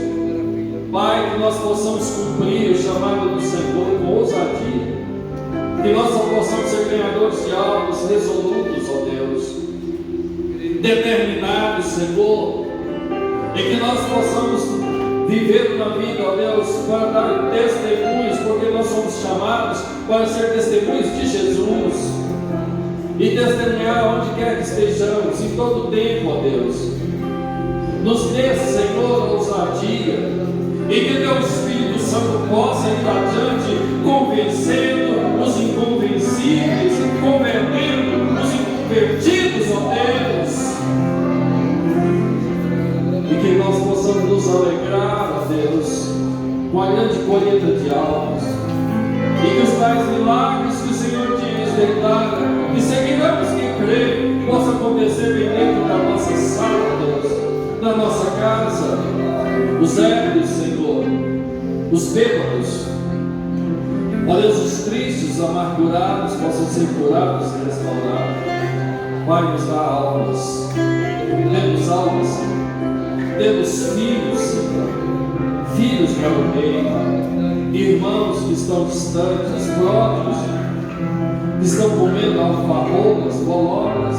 Pai, que nós possamos cumprir o chamado do Senhor com ousadia, que nós só possamos ser ganhadores de almas resolutos, ó Deus, determinados, Senhor, e que nós possamos viver na vida, ó Deus, para dar testemunhos, porque nós somos chamados para ser testemunhos de Jesus e testemunhar onde quer que estejamos, em todo o tempo, ó Deus. Nos dê, Senhor, ousadia, e que teu Espírito Santo possa ir adiante, convencendo os inconvencíveis, convertendo os inconvertidos, ó Deus, e que nós possamos nos alegrar, ó Deus, com a grande colheita de almas, e que os tais milagres que o Senhor diz, declara, que seguiremos que crer, possa acontecer bem dentro da nossa sala, Deus, da nossa casa. Os ébrios, Senhor, os bêbados, ó Deus, os tristes, os amargurados possam ser curados e restaurados. Pai, nos dá almas, temos almas, Senhor. Temos filhos, Senhor, filhos para o Reino, irmãos que estão distantes, pródigos, que estão comendo alfarrobas, bolobas,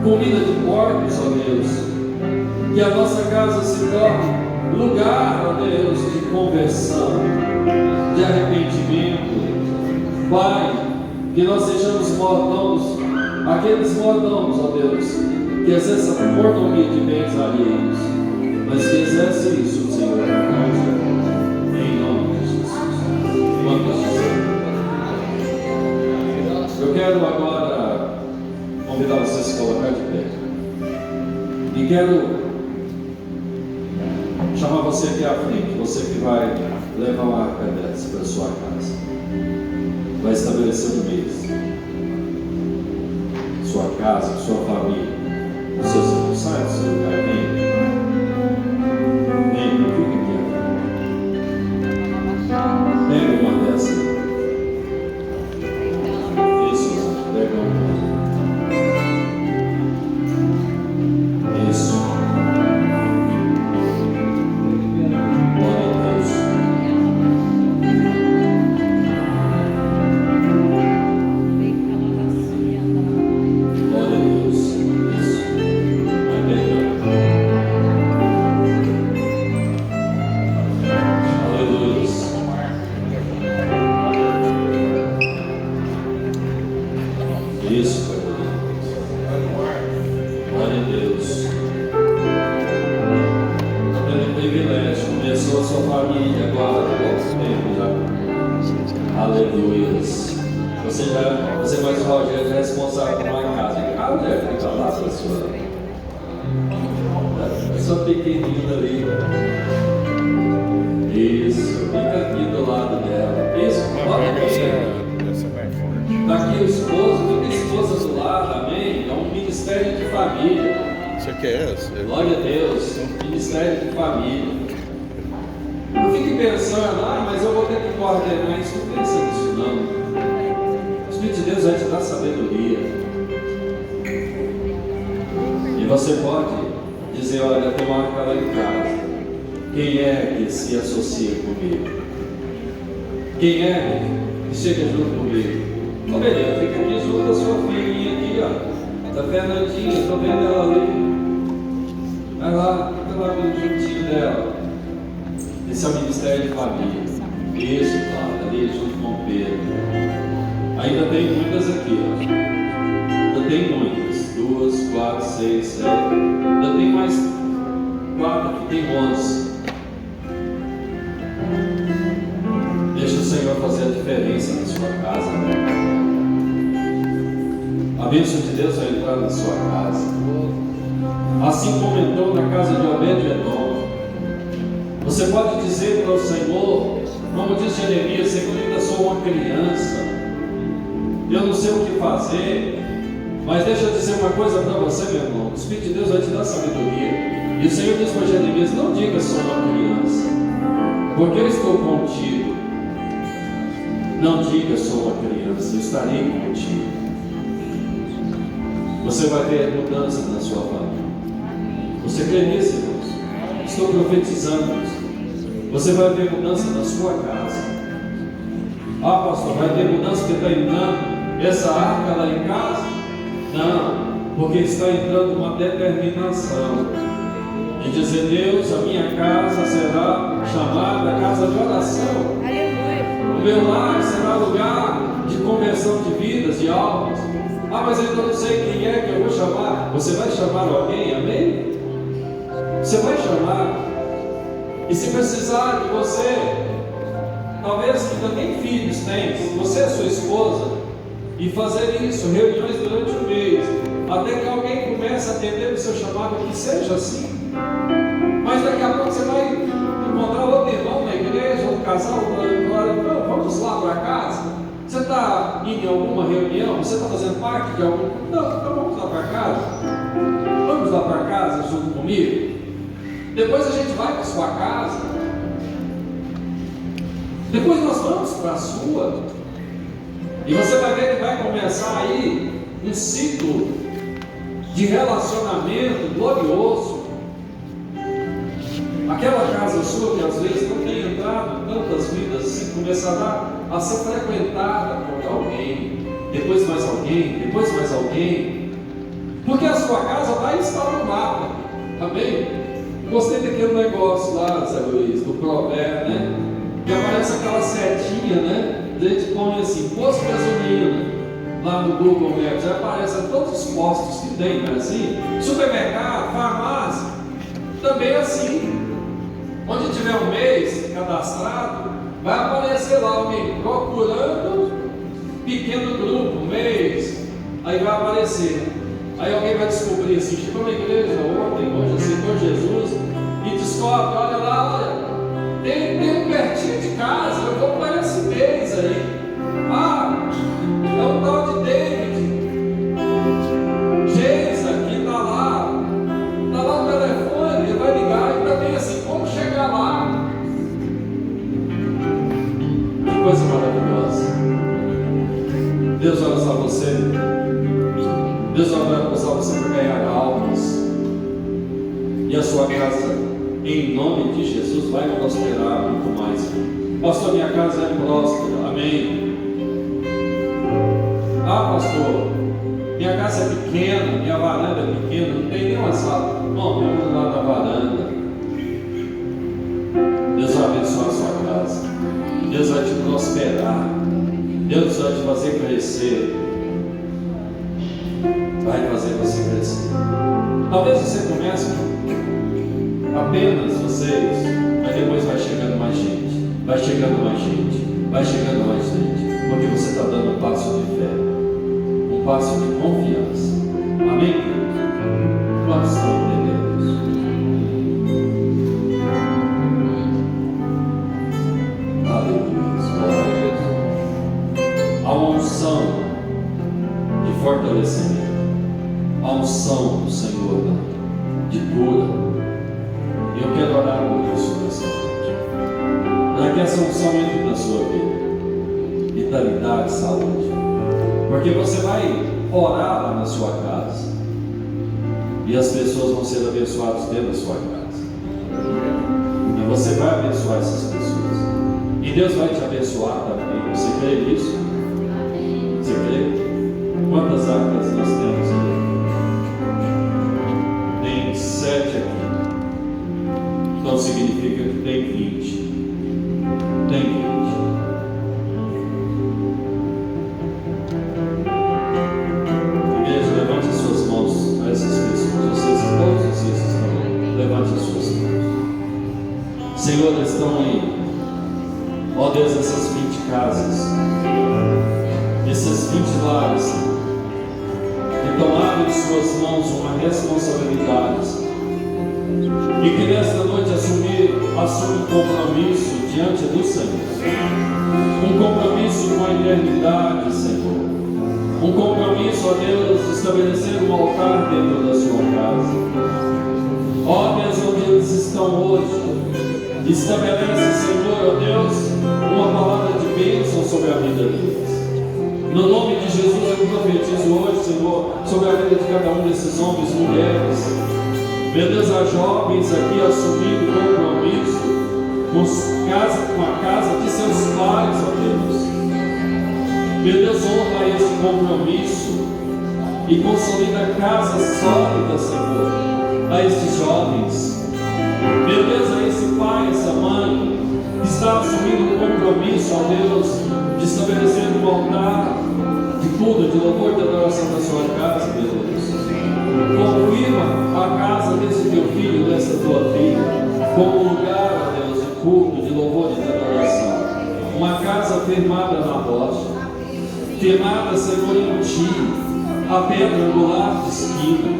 comida de porcos, ó Deus. Que a nossa casa se torne lugar, ó Deus, de conversão, de arrependimento. Pai, que nós sejamos mordomos, aqueles mordomos, ó Deus, que exercem a mordomia de bens alheios, mas que exercem isso, Senhor, em nome de Jesus. Vamos dizer. Eu quero agora colocar de pé. E quero chamar você aqui à frente, você que vai levar uma arca dessa para a sua casa. Vai estabelecer um mês. Sua casa, sua família, os seus irmãos. Sai do seu lugar, vem. Vem, fica aqui. Pega uma dessas. Isso, pega uma. Isso. Glória a Deus. Glória a Deus. Isso. Vai pegando. Aleluia. Isso, Pai. Glória a Deus. Está tendo privilégio. Começou a sua família agora, pouco tempo já. Aleluia. Você mais o Rogério é responsável por uma casa. Ah, Rogério, fica lá para a sua pequenina ali. Isso, fica aqui do lado dela. Isso, olha aqui. Está aqui o esposo, fica a esposa do lado, amém? É um ministério de família. Isso aqui é esse? Glória a Deus, ministério de família. Não fique pensando, mas eu vou ter que coordenar isso. Não pensa nisso, não. O Espírito de Deus vai te dar sabedoria. E você pode dizer, olha, tem uma arca lá em casa. Quem é que se associa comigo? Quem é que chega junto comigo? Ô menino, fica aqui junto da sua filhinha aqui, ó. Da Fernandinha, estou vendo ela ali. Vai lá, fica lá juntinho dela. Esse é o ministério de família. Isso, claro, ali junto com o Pedro. Ainda tem muitas aqui, ó. Ainda tem muitas. 2, 4, 6, 7. Ainda tem mais 4 aqui, tem 11. Deixa o Senhor fazer a diferença na sua casa. A bênção de Deus vai entrar na sua casa. Assim como entrou na casa de Obed-Edom. Você pode dizer para o Senhor, como diz Jeremias, Senhor, eu ainda sou uma criança, eu não sei o que fazer, mas deixa eu dizer uma coisa para você, meu irmão. O Espírito de Deus vai te dar sabedoria. E o Senhor diz para Jeremias, não diga sou uma criança, porque eu estou contigo. Não diga sou uma criança, eu estarei contigo. Você vai ver mudanças na sua família. Você crê nisso, irmãos? Estou profetizando isso. Você vai ver mudança na sua casa. Ah, pastor, vai ter mudança porque está entrando essa arca lá em casa? Não, porque está entrando uma determinação de dizer, Deus, a minha casa será chamada casa de oração. O meu lar será lugar de conversão de vidas, de almas. Ah, mas eu não sei quem é que eu vou chamar. Você vai chamar alguém, amém? Você vai chamar. E se precisar de você, talvez que também filhos tem, você é sua esposa, e fazer isso, reuniões durante o mês, até que alguém comece a atender o seu chamado, que seja assim. Mas daqui a pouco você vai encontrar outro irmão na igreja, outro casal, não, vamos lá para casa. Você está indo em alguma reunião? Você está fazendo parte de algum? Não, então vamos lá para casa. Vamos lá para casa junto comigo. Depois a gente vai para a sua casa. Depois nós vamos para a sua. E você vai ver que vai começar aí um ciclo de relacionamento glorioso. Aquela casa sua que às vezes não tem entrado tantas vidas assim, começará a ser frequentada por alguém, depois mais alguém, depois mais alguém, porque a sua casa vai estar no mapa, amém? Gostei daquele negócio lá, Zé Luiz, do provérbio, né? Que aparece aquela setinha, né? A gente põe assim, posto de gasolina, lá no Google Maps, já aparecem todos os postos que tem, não é assim? Supermercado, farmácia, também é assim. Onde tiver um mês cadastrado, vai aparecer lá alguém procurando pequeno grupo, mês, aí vai aparecer. Aí alguém vai descobrir assim, chegou na igreja ontem, hoje aceitou Jesus, e descobre, olha lá, olha, tem um pertinho de casa, eu vou para esse mês aí. Ah, é o tal de David. Geisa, que está lá o telefone, ele vai ligar e também assim, como chegar lá? Que coisa maravilhosa. Deus vai usar você. Deus vai usar você para ganhar almas. E a sua casa, em nome de Jesus, vai prosperar muito mais. Pastor, minha casa é próspera. Amém. Ah, pastor, minha casa é pequena, minha varanda é pequena, não tem nenhuma sala. Não, vamos lá na varanda. Deus vai abençoar a sua casa. Deus vai te prosperar. Deus vai te fazer crescer. Vai fazer você crescer. Talvez você comece apenas vocês, mas depois vai chegando mais gente. Vai chegando mais gente. Vai chegando mais gente. Porque você está dando um passo de fé. Um passo de confiança. Amém? Quantos estão entendendo isso? Aleluia. A unção de fortalecimento, a unção do Senhor de cura. E eu quero orar por isso nessa noite, para que essa unção entre na sua vida, vitalidade, saúde. Porque você vai orar lá na sua casa e as pessoas vão ser abençoadas dentro da sua casa. E você vai abençoar essas pessoas. E Deus vai te abençoar também. Você crê nisso? Você crê? Quantas arcas nós temos aqui? Tem 7 aqui. Então significa que tem 20. Tem 20. Igreja, levante as suas mãos a essas pessoas. Vocês todos vocês estão. Levante as suas mãos. Senhor, eles estão aí. Ó Deus, essas 20 casas, esses 20 lares, que tomaram em suas mãos uma responsabilidade, e que nesta noite assumem um compromisso diante do Senhor, um compromisso com a eternidade, Senhor, um compromisso, ó Deus, de estabelecer um altar dentro da sua casa. Ó Deus, onde eles estão hoje, estabelece, Senhor, ó Deus, uma palavra de bênção sobre a vida deles. No nome de Jesus eu profetizo hoje, Senhor, sobre a vida de cada um desses homens e mulheres. Meu Deus, há jovens aqui assumindo compromisso com a casa de seus pais, ó Deus. Meu Deus, honra esse compromisso e consolida casas sólidas, Senhor, a estes jovens. Meu Deus, a esse pai, essa mãe, que está assumindo um compromisso, ó Deus, de estabelecer um altar de culto, de louvor, de adoração da sua casa, meu Deus. Confirma a casa desse teu filho, dessa tua filha, como um lugar, ó Deus, de culto, de louvor e de adoração. Uma casa firmada na rocha, firmada, Senhor, em ti, a pedra angular de esquina.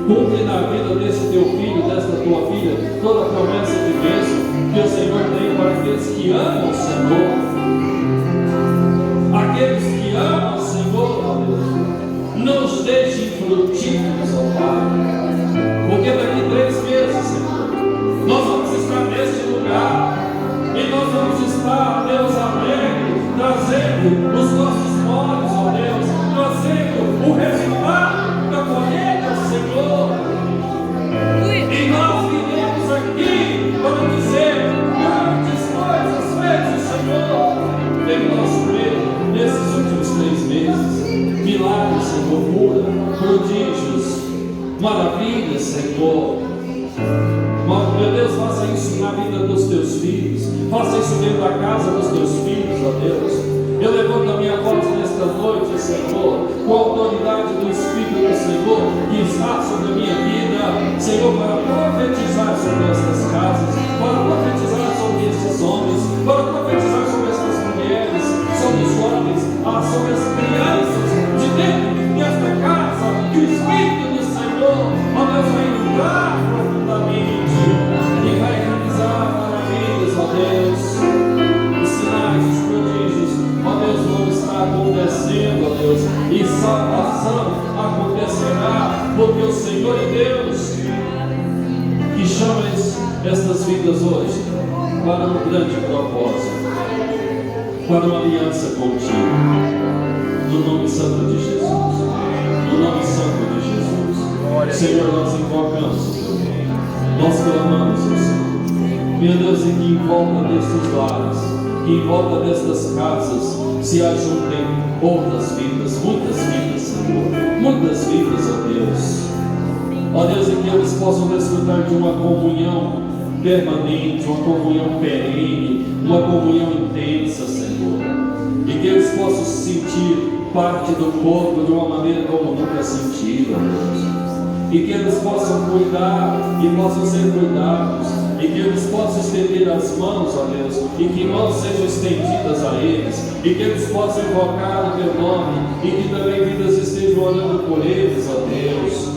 Cumpre na vida desse teu filho, desta tua filha, toda a promessa de bênção que o Senhor tem para aqueles que amam o Senhor. Aqueles que amam o Senhor, ó Deus, nos deixe frutíferos, ó Pai. Porque daqui 3 meses, Senhor, nós vamos estar neste lugar e nós vamos estar, Deus, alegre, trazendo os nossos molhos, ó Deus, trazendo o resultado da colheita, Senhor. E nós viemos aqui para dizer grandes coisas fez o Senhor em nosso meio nesses últimos 3 meses. Milagres, Senhor, cura, prodígios, maravilhas, Senhor. Meu Deus, faça isso na vida dos teus filhos, faça isso dentro da casa dos teus filhos, ó Deus. Eu levanto a minha voz nesta noite, Senhor, com a autoridade do Espírito do Senhor que está sobre a minha vida, Senhor, para profetizar sobre estas casas, para profetizar sobre estes homens, para profetizar sobre estas mulheres, sobre os jovens, sobre as crianças de dentro desta casa, que o Espírito estas vidas hoje para um grande propósito, para uma aliança contigo, no nome santo de Jesus, no nome santo de Jesus. Senhor, nós invocamos, nós clamamos, Senhor, meu Deus, e que em volta destes lares, que em volta destas casas se ajuntem outras vidas, muitas vidas, Senhor, muitas vidas, ó Deus. Ó Deus, e que eles possam desfrutar de uma comunhão permanente, uma comunhão perene, uma comunhão intensa, Senhor. E que eles possam se sentir parte do corpo de uma maneira como nunca sentiram, Deus. E que eles possam cuidar e possam ser cuidados. E que eles possam estender as mãos, ó Deus, e que mãos sejam estendidas a eles, e que eles possam invocar o teu nome, e que também vidas estejam orando por eles, ó Deus.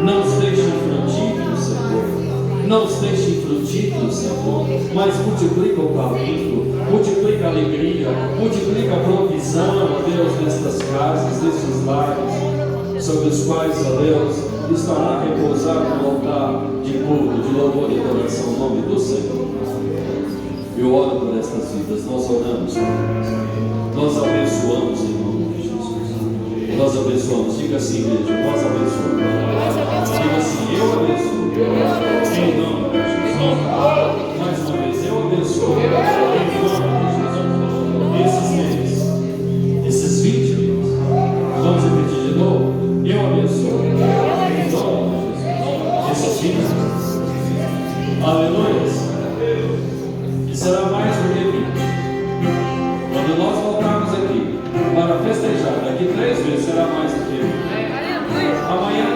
Não os deixem frutíferos, Senhor. Não os deixem frutíferos, Senhor. Mas multiplica o talento, multiplica a alegria, multiplica a provisão, ó Deus, nestas casas, nestes lares, sobre os quais, ó Deus, estará repousado no altar de culto, de louvor e adoração ao nome do Senhor. Eu oro por estas vidas, nós oramos, nós abençoamos em nome de Jesus. Nós abençoamos, diga assim, igreja, nós abençoamos. Diga assim, eu abençoo, em nome de Jesus. Mais uma vez, eu abençoo, em nome de Jesus. Esses meses, esses 20 meses, vamos repetir de novo, eu abençoo, em nome de Jesus. Esses 20 meses, aleluia. E será mais do que 20. Quando nós voltarmos aqui para festejar, daqui 3 meses será mais do que 20. Amanhã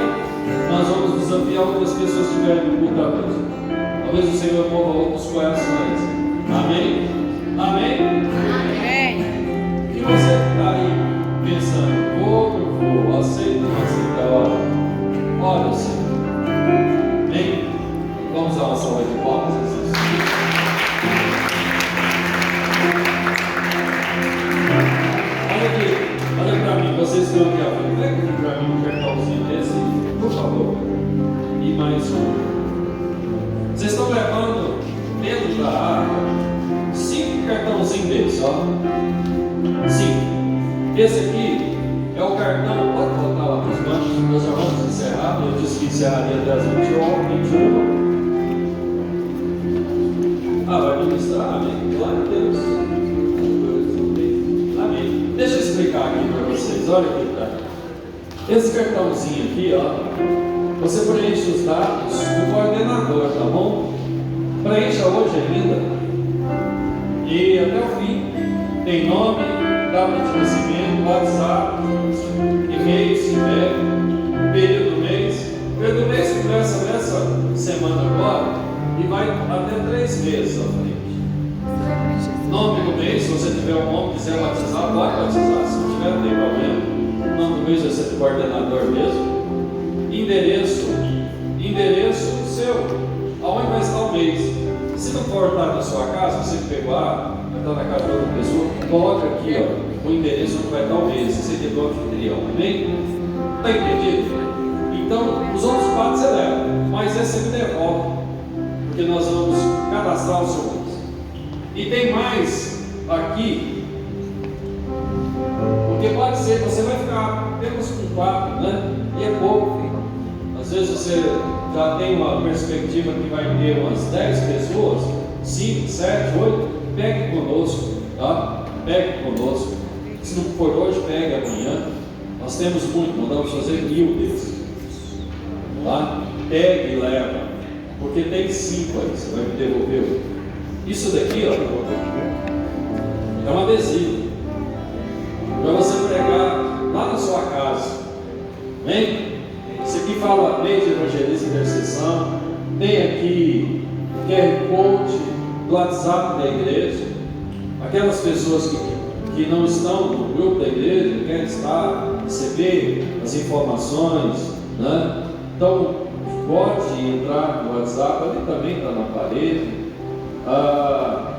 nós vamos desafiar outras pessoas que estiverem no culto à noite. Talvez o Senhor mova outros corações. Amém? Amém? Amém. E você que está aí pensando, vou, aceito, não aceito, olha o Senhor. Amém? Vamos dar uma salva de palmas. Olha aqui, olha para mim, vocês estão aqui à frente. Pega aqui para mim um cartãozinho desse, por favor. E mais um. Vocês estão levando dentro da arca 5 cartãozinhos desses, ó. 5. Esse aqui é o cartão, pode botar lá para os bancos, nós já vamos encerrar. Eu disse que encerraria até as 21. Vai ministrar, amém? Glória a Deus. Amém. Deixa eu explicar aqui para vocês. Olha aqui para mim. Esse cartãozinho aqui, ó, você preenche os dados do coordenador, tá bom? Preencha hoje ainda. E até o fim. Tem nome, data de nascimento, WhatsApp, e-mail, CIMEP, período do mês. O período do mês começa nessa semana agora. E vai até 3 meses à frente. Nome do mês, se você tiver um nome, quiser batizar, pode batizar. Se não tiver, não tem problema. O nome do mês vai ser do coordenador mesmo. Endereço seu, aonde vai estar o mês. Se não for estar na sua casa, você pegou vai estar na casa de outra pessoa, coloca aqui, ó, o endereço onde vai estar o mês. Esse aqui é do anfitrião, amém? Está entendido? Então, os outros 4 você leva, mas esse você devolve. Porque nós vamos cadastrar o seu mês. E tem mais aqui, porque pode ser, você vai ficar apenas com 4, né? E é pouco. Às vezes você já tem uma perspectiva que vai ter umas 10 pessoas, 5, 7, 8, pegue conosco, tá? Pegue conosco. Se não for hoje, pegue amanhã. Nós temos muito, mandamos fazer 1000 desses. Tá? Pegue e leva. Porque tem 5 aí, você vai me devolver. Isso daqui, ó, é um adesivo para você pregar lá na sua casa. Amém? Isso aqui fala lei de evangelismo e intercessão. Tem aqui QR Code do WhatsApp da igreja. Aquelas pessoas que não estão no grupo da igreja, querem estar, receber as informações, né? Então, pode entrar no WhatsApp, ali também está na parede.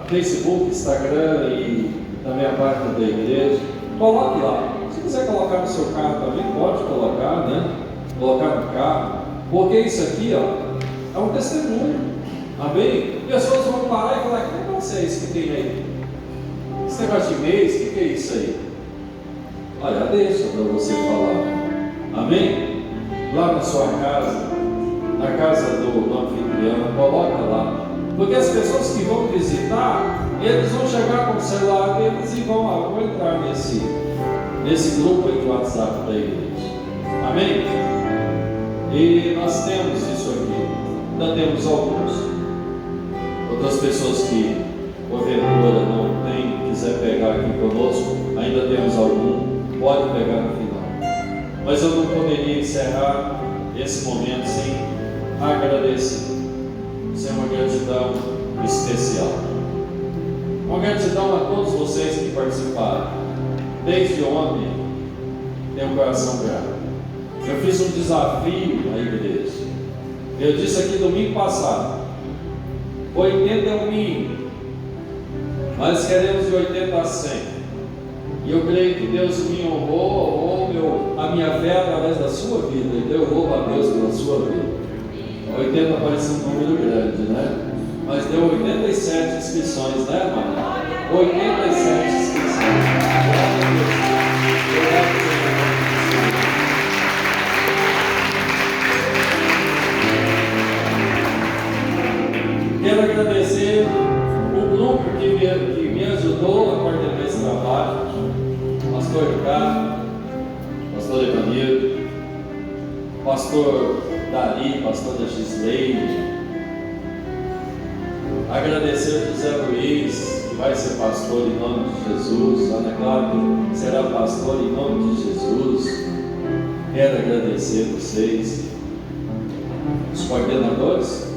Facebook, Instagram e também a página da igreja. Coloque lá. Se quiser colocar no seu carro também, pode colocar, né? Colocar no carro. Porque isso aqui, ó, é um testemunho. Amém? Pessoas vão parar e falar: que negócio é esse que tem aí? Esse negócio de mês, o que é isso aí? Olha, deixa para você falar. Amém? Lá na sua casa, na casa do anfitrião, coloca lá. Porque as pessoas que vão visitar, eles vão chegar com o celular deles e vão entrar nesse grupo aí do WhatsApp da igreja. Amém? E nós temos isso aqui. Ainda temos alguns. Outras pessoas que, porventura, não tem, quiser pegar aqui conosco, ainda temos algum, pode pegar no final. Mas eu não poderia encerrar esse momento sem agradecer, sem uma gratidão especial. Uma gratidão a todos vocês que participaram. Desde ontem, tenho um coração grato. Eu fiz um desafio à igreja. Eu disse aqui domingo passado: 80 é o mínimo, nós queremos de 80 a 100. E eu creio que Deus me honrou a minha fé através da sua vida. Então eu louvo a Deus pela sua vida. 80 parece um número grande, né? Mas deu 87 inscrições, né, irmão? 87 inscrições. Glória a Deus. Quero agradecer o grupo que me ajudou a coordenar esse trabalho: pastor Ricardo, pastor Evanildo, pastor Dari, pastora Gislaine. Agradecer a José Luiz, que vai ser pastor em nome de Jesus. Ana Cláudia será pastor em nome de Jesus. Quero agradecer vocês, os coordenadores.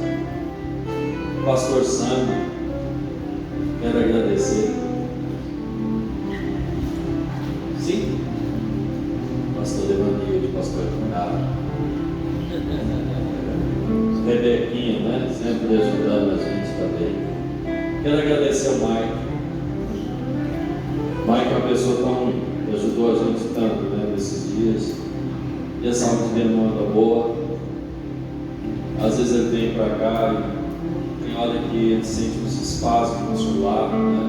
Pastor Sandro, quero agradecer. Sim? Pastor Evanildo, pastor Ricardo, Rebequinha, né? Sempre ajudando a gente também. Quero agradecer ao Mike. Mike é uma pessoa que ajudou a gente tanto, né, nesses dias. E a saúde dele não anda boa. Às vezes ele vem para cá e olha que ele sente uns espasmos musculares, né?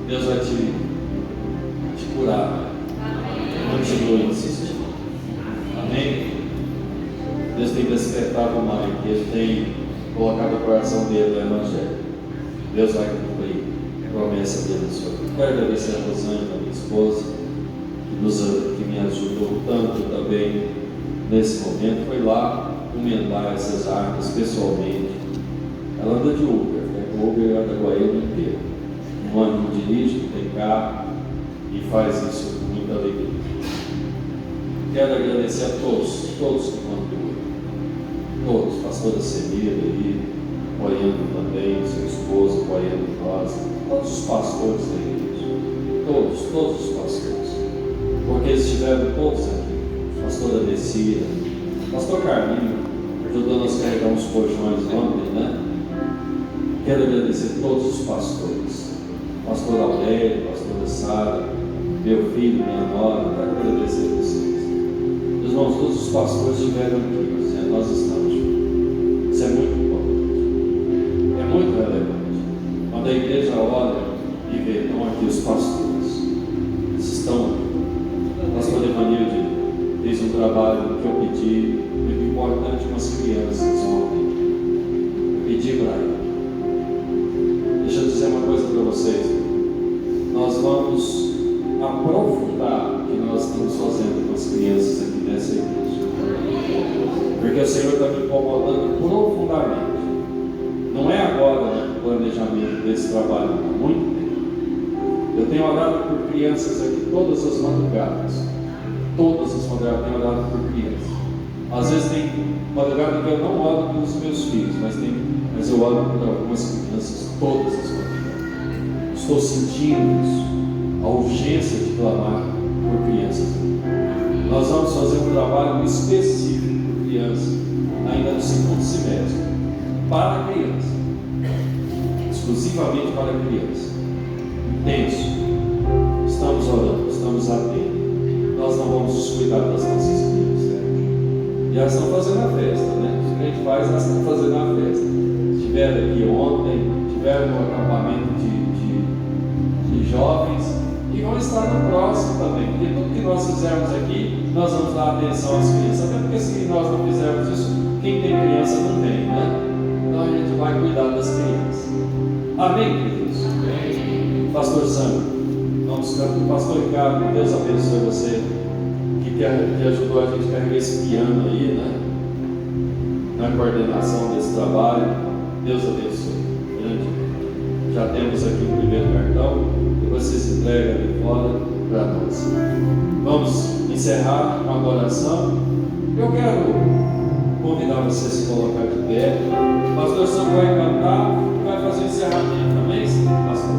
Deus vai te curar, né? Continue insistindo. Amém? Deus tem despertado o Mike, Ele tem colocado o coração dele no Evangelho. Deus vai cumprir a promessa dele na sua vida. Quero agradecer a Rosângela, minha esposa, que me ajudou tanto também nesse momento. Foi lá comentar essas árvores pessoalmente. Ela anda de Uber, né? O Uber anda com a ele inteiro. Um ano dirige, não tem carro e faz isso com muita alegria. Quero agradecer a todos que contribuem. Todos, pastora Semira aí, apoiando também, seu esposo apoiando nós, todos os pastores da igreja, todos os pastores, porque eles estiveram todos aqui. Pastora Descira, pastor Carlinho, ajudou nós a carregar uns colchões ontem, né? Quero agradecer a todos os pastores, pastor Aurélio, pastora Sara, meu filho, minha nora. Quero agradecer a vocês. Meus irmãos, todos os pastores estiveram aqui, dizendo: nós estamos juntos. Isso é muito importante, é muito relevante. Quando a igreja olha e vê, estão aqui os pastores, eles estão aqui. O pastor Evanildo fez um trabalho que eu pedi, muito importante, com as crianças ontem. Eu pedi para ele. Deixa eu dizer uma coisa para vocês. Nós vamos aprofundar o que nós estamos fazendo com as crianças aqui nessa igreja. Porque o Senhor está me incomodando profundamente. Não é agora, né, o planejamento desse trabalho, há muito tempo. Eu tenho orado por crianças aqui todas as madrugadas. Todas as madrugadas eu tenho orado por crianças. Às vezes tem madrugada que eu não oro pelos meus filhos, mas eu oro por algumas crianças todas as madrugadas. Estou sentindo isso, a urgência de clamar por crianças. Nós vamos fazer um trabalho específico por crianças, ainda no segundo semestre, para criança, exclusivamente para criança. Intenso. Estamos orando, estamos atentos. Nós não vamos descuidar das nossas crianças. E elas estão fazendo a festa, né? O que a gente faz, elas estão fazendo a festa. estiveram aqui ontem, tiveram no acampamento de jovens e vão estar no próximo também, porque tudo que nós fizermos aqui, nós vamos dar atenção às crianças, até porque se nós não fizermos isso, quem tem criança não tem, né? Então a gente vai cuidar das crianças. Amém, queridos? Amém. Pastor Sandro, vamos ficar com o pastor Ricardo. Deus abençoe você, que ajudou a gente a carregar esse piano aí, né? Na coordenação desse trabalho. Deus abençoe. Já temos aqui o primeiro cartão e você se entrega ali fora para nós. Vamos encerrar com a oração. Eu quero convidar você a se colocar de pé. O pastor Sam vai cantar e vai fazer o encerramento também, pastor.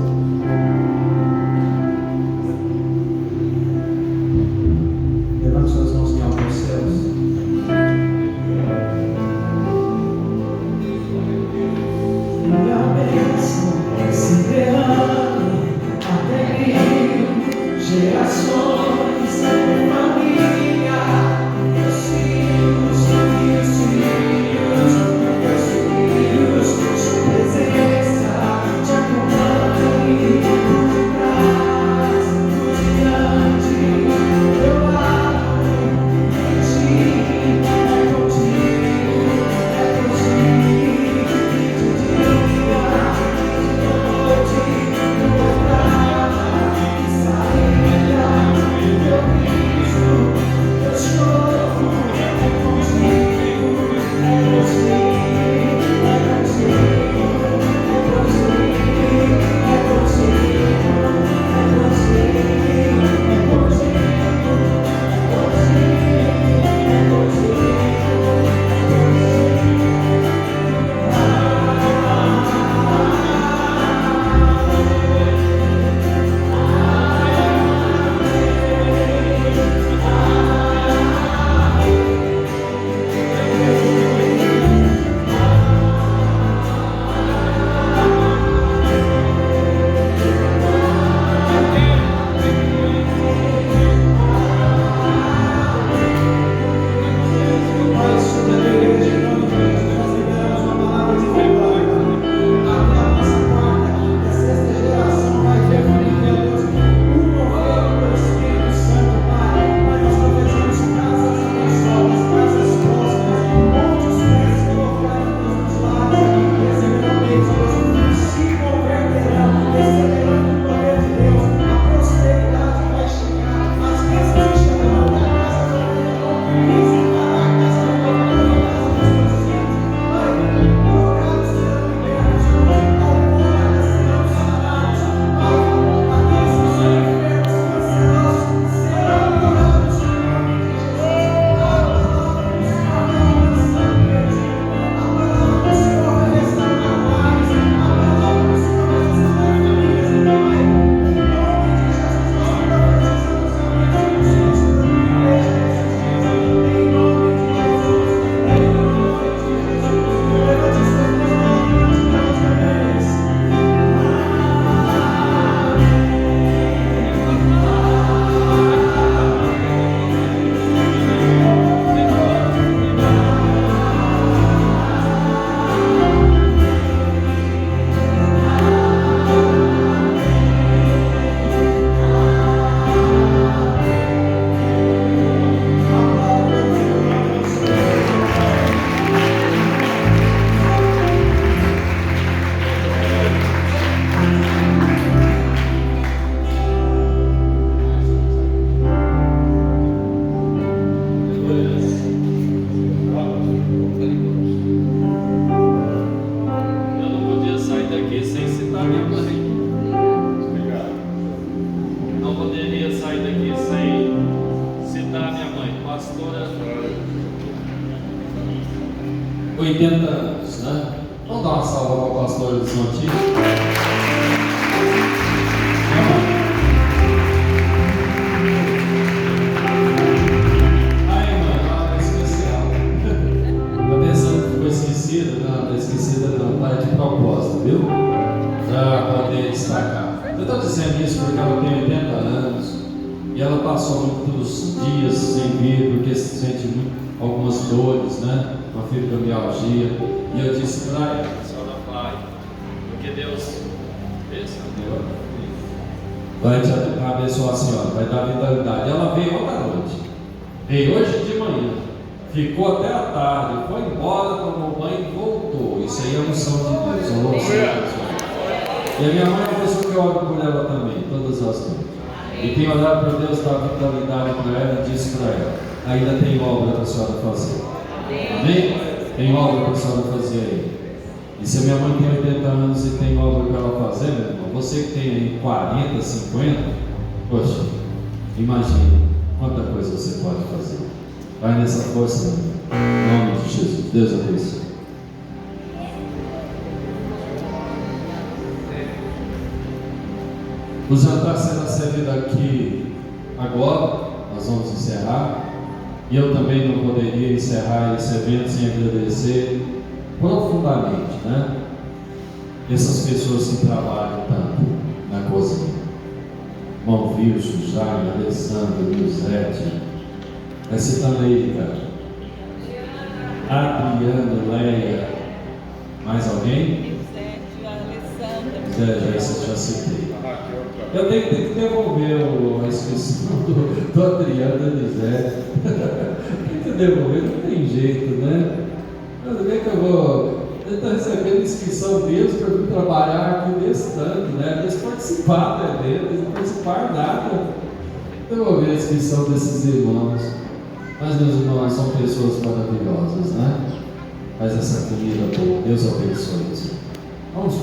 Levante suas mãos em alto aos céus. E a bênção se derrame até mim, gerações, família, meus filhos, sua presença te acompanhe, por trás, por diante, eu lado em ti, é contigo, de dia, de noite, tua entrada e saída, teu riso, teu choro, é contigo, é contigo. pastora, 80 anos, né? Vamos dar uma salva para o pastor do Santinho. Aí, mano, uma especial. Estou pensando que ficou esquecida, não, está esquecida não, está de propósito, viu? Para poder destacar. Eu estou dizendo isso porque ela tem 80 anos e ela passou muitos dias sem vir porque se sente algumas dores, né? Uma fibromialgia. E eu disse para ela, a senhora Que Deus vai te abençoar a senhora, vai dar vitalidade. Ela veio ontem à noite, veio hoje de manhã, ficou até a tarde, foi embora, tomou banho e voltou. Isso aí é a unção de Deus. Eu louvo e a minha mãe é uma pessoa que eu oro por ela também, todas as noites. E tenho orado para Deus dar vitalidade para ela e disse para ela: ainda tem obra para a senhora fazer. Amém? Tem obra para a senhora fazer aí. E se a minha mãe tem 80 anos e tem obra para ela fazer, meu irmão, você que tem aí 40, 50, poxa, imagine quanta coisa você pode fazer. Vai nessa força, em nome de Jesus. Deus abençoe. O jantar será servido aqui agora, nós vamos encerrar. E eu também não poderia encerrar esse evento sem agradecer profundamente, né? Essas pessoas que trabalham tanto na cozinha. Irmão Wilson, Jaime, Alessandro, Luzete, vai citando aí, cara. Adriano, Leia, mais alguém? Já citei. Eu tenho que devolver a inscrição do Adriano e do Zé. Tem que devolver, não tem jeito, né? Mas como é que eu vou? Eu estou recebendo inscrição deles para eu trabalhar aqui nesse tanto, né? Eles participaram do evento, eles não participaram nada. Devolver a inscrição desses irmãos. Mas meus irmãos são pessoas maravilhosas, né? Faz essa comida boa, Deus abençoe isso. Vamos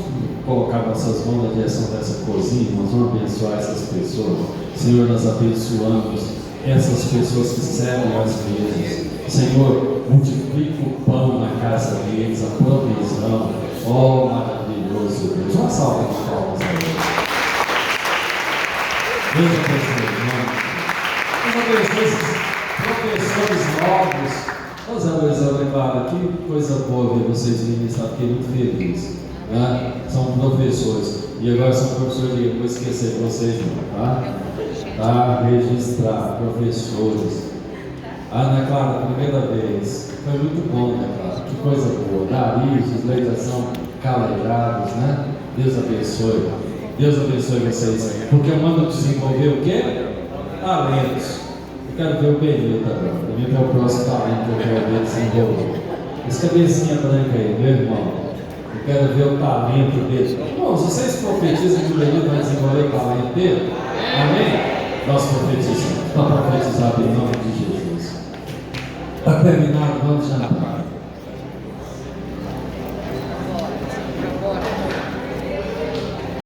colocar nossas mãos na direção dessa cozinha, nós vamos abençoar essas pessoas. Senhor, nós abençoamos essas pessoas que servem às mesas. Senhor, multiplica o pão na casa deles, a provisão. Oh, maravilhoso Deus. Uma salva de palmas a Deus. Deus abençoe, irmão. Deus abençoe esses professores novos. Ô Zé Luizão, claro, que coisa boa ver vocês ministrar, fiquei muito feliz. Né? São professores, e agora são professores de, vou esquecer vocês não, tá? Tá registrado, professores. Ana Clara, primeira vez, foi muito bom, né, Clara? Que coisa boa, narizes, letras são calejados, né? Deus abençoe vocês, porque eu mando desenvolver o quê? Talentos. Eu quero ver o Benito agora, para mim é o próximo talento que eu quero ver desenvolver. Essa cabecinha branca aí, meu irmão. Eu quero ver o talento dele. Irmãos, vocês profetizam que o Benito vai desenvolver o talento dele? Amém? Nós profetizamos. Está profetizado em nome de Jesus. Está terminado, vamos jantar.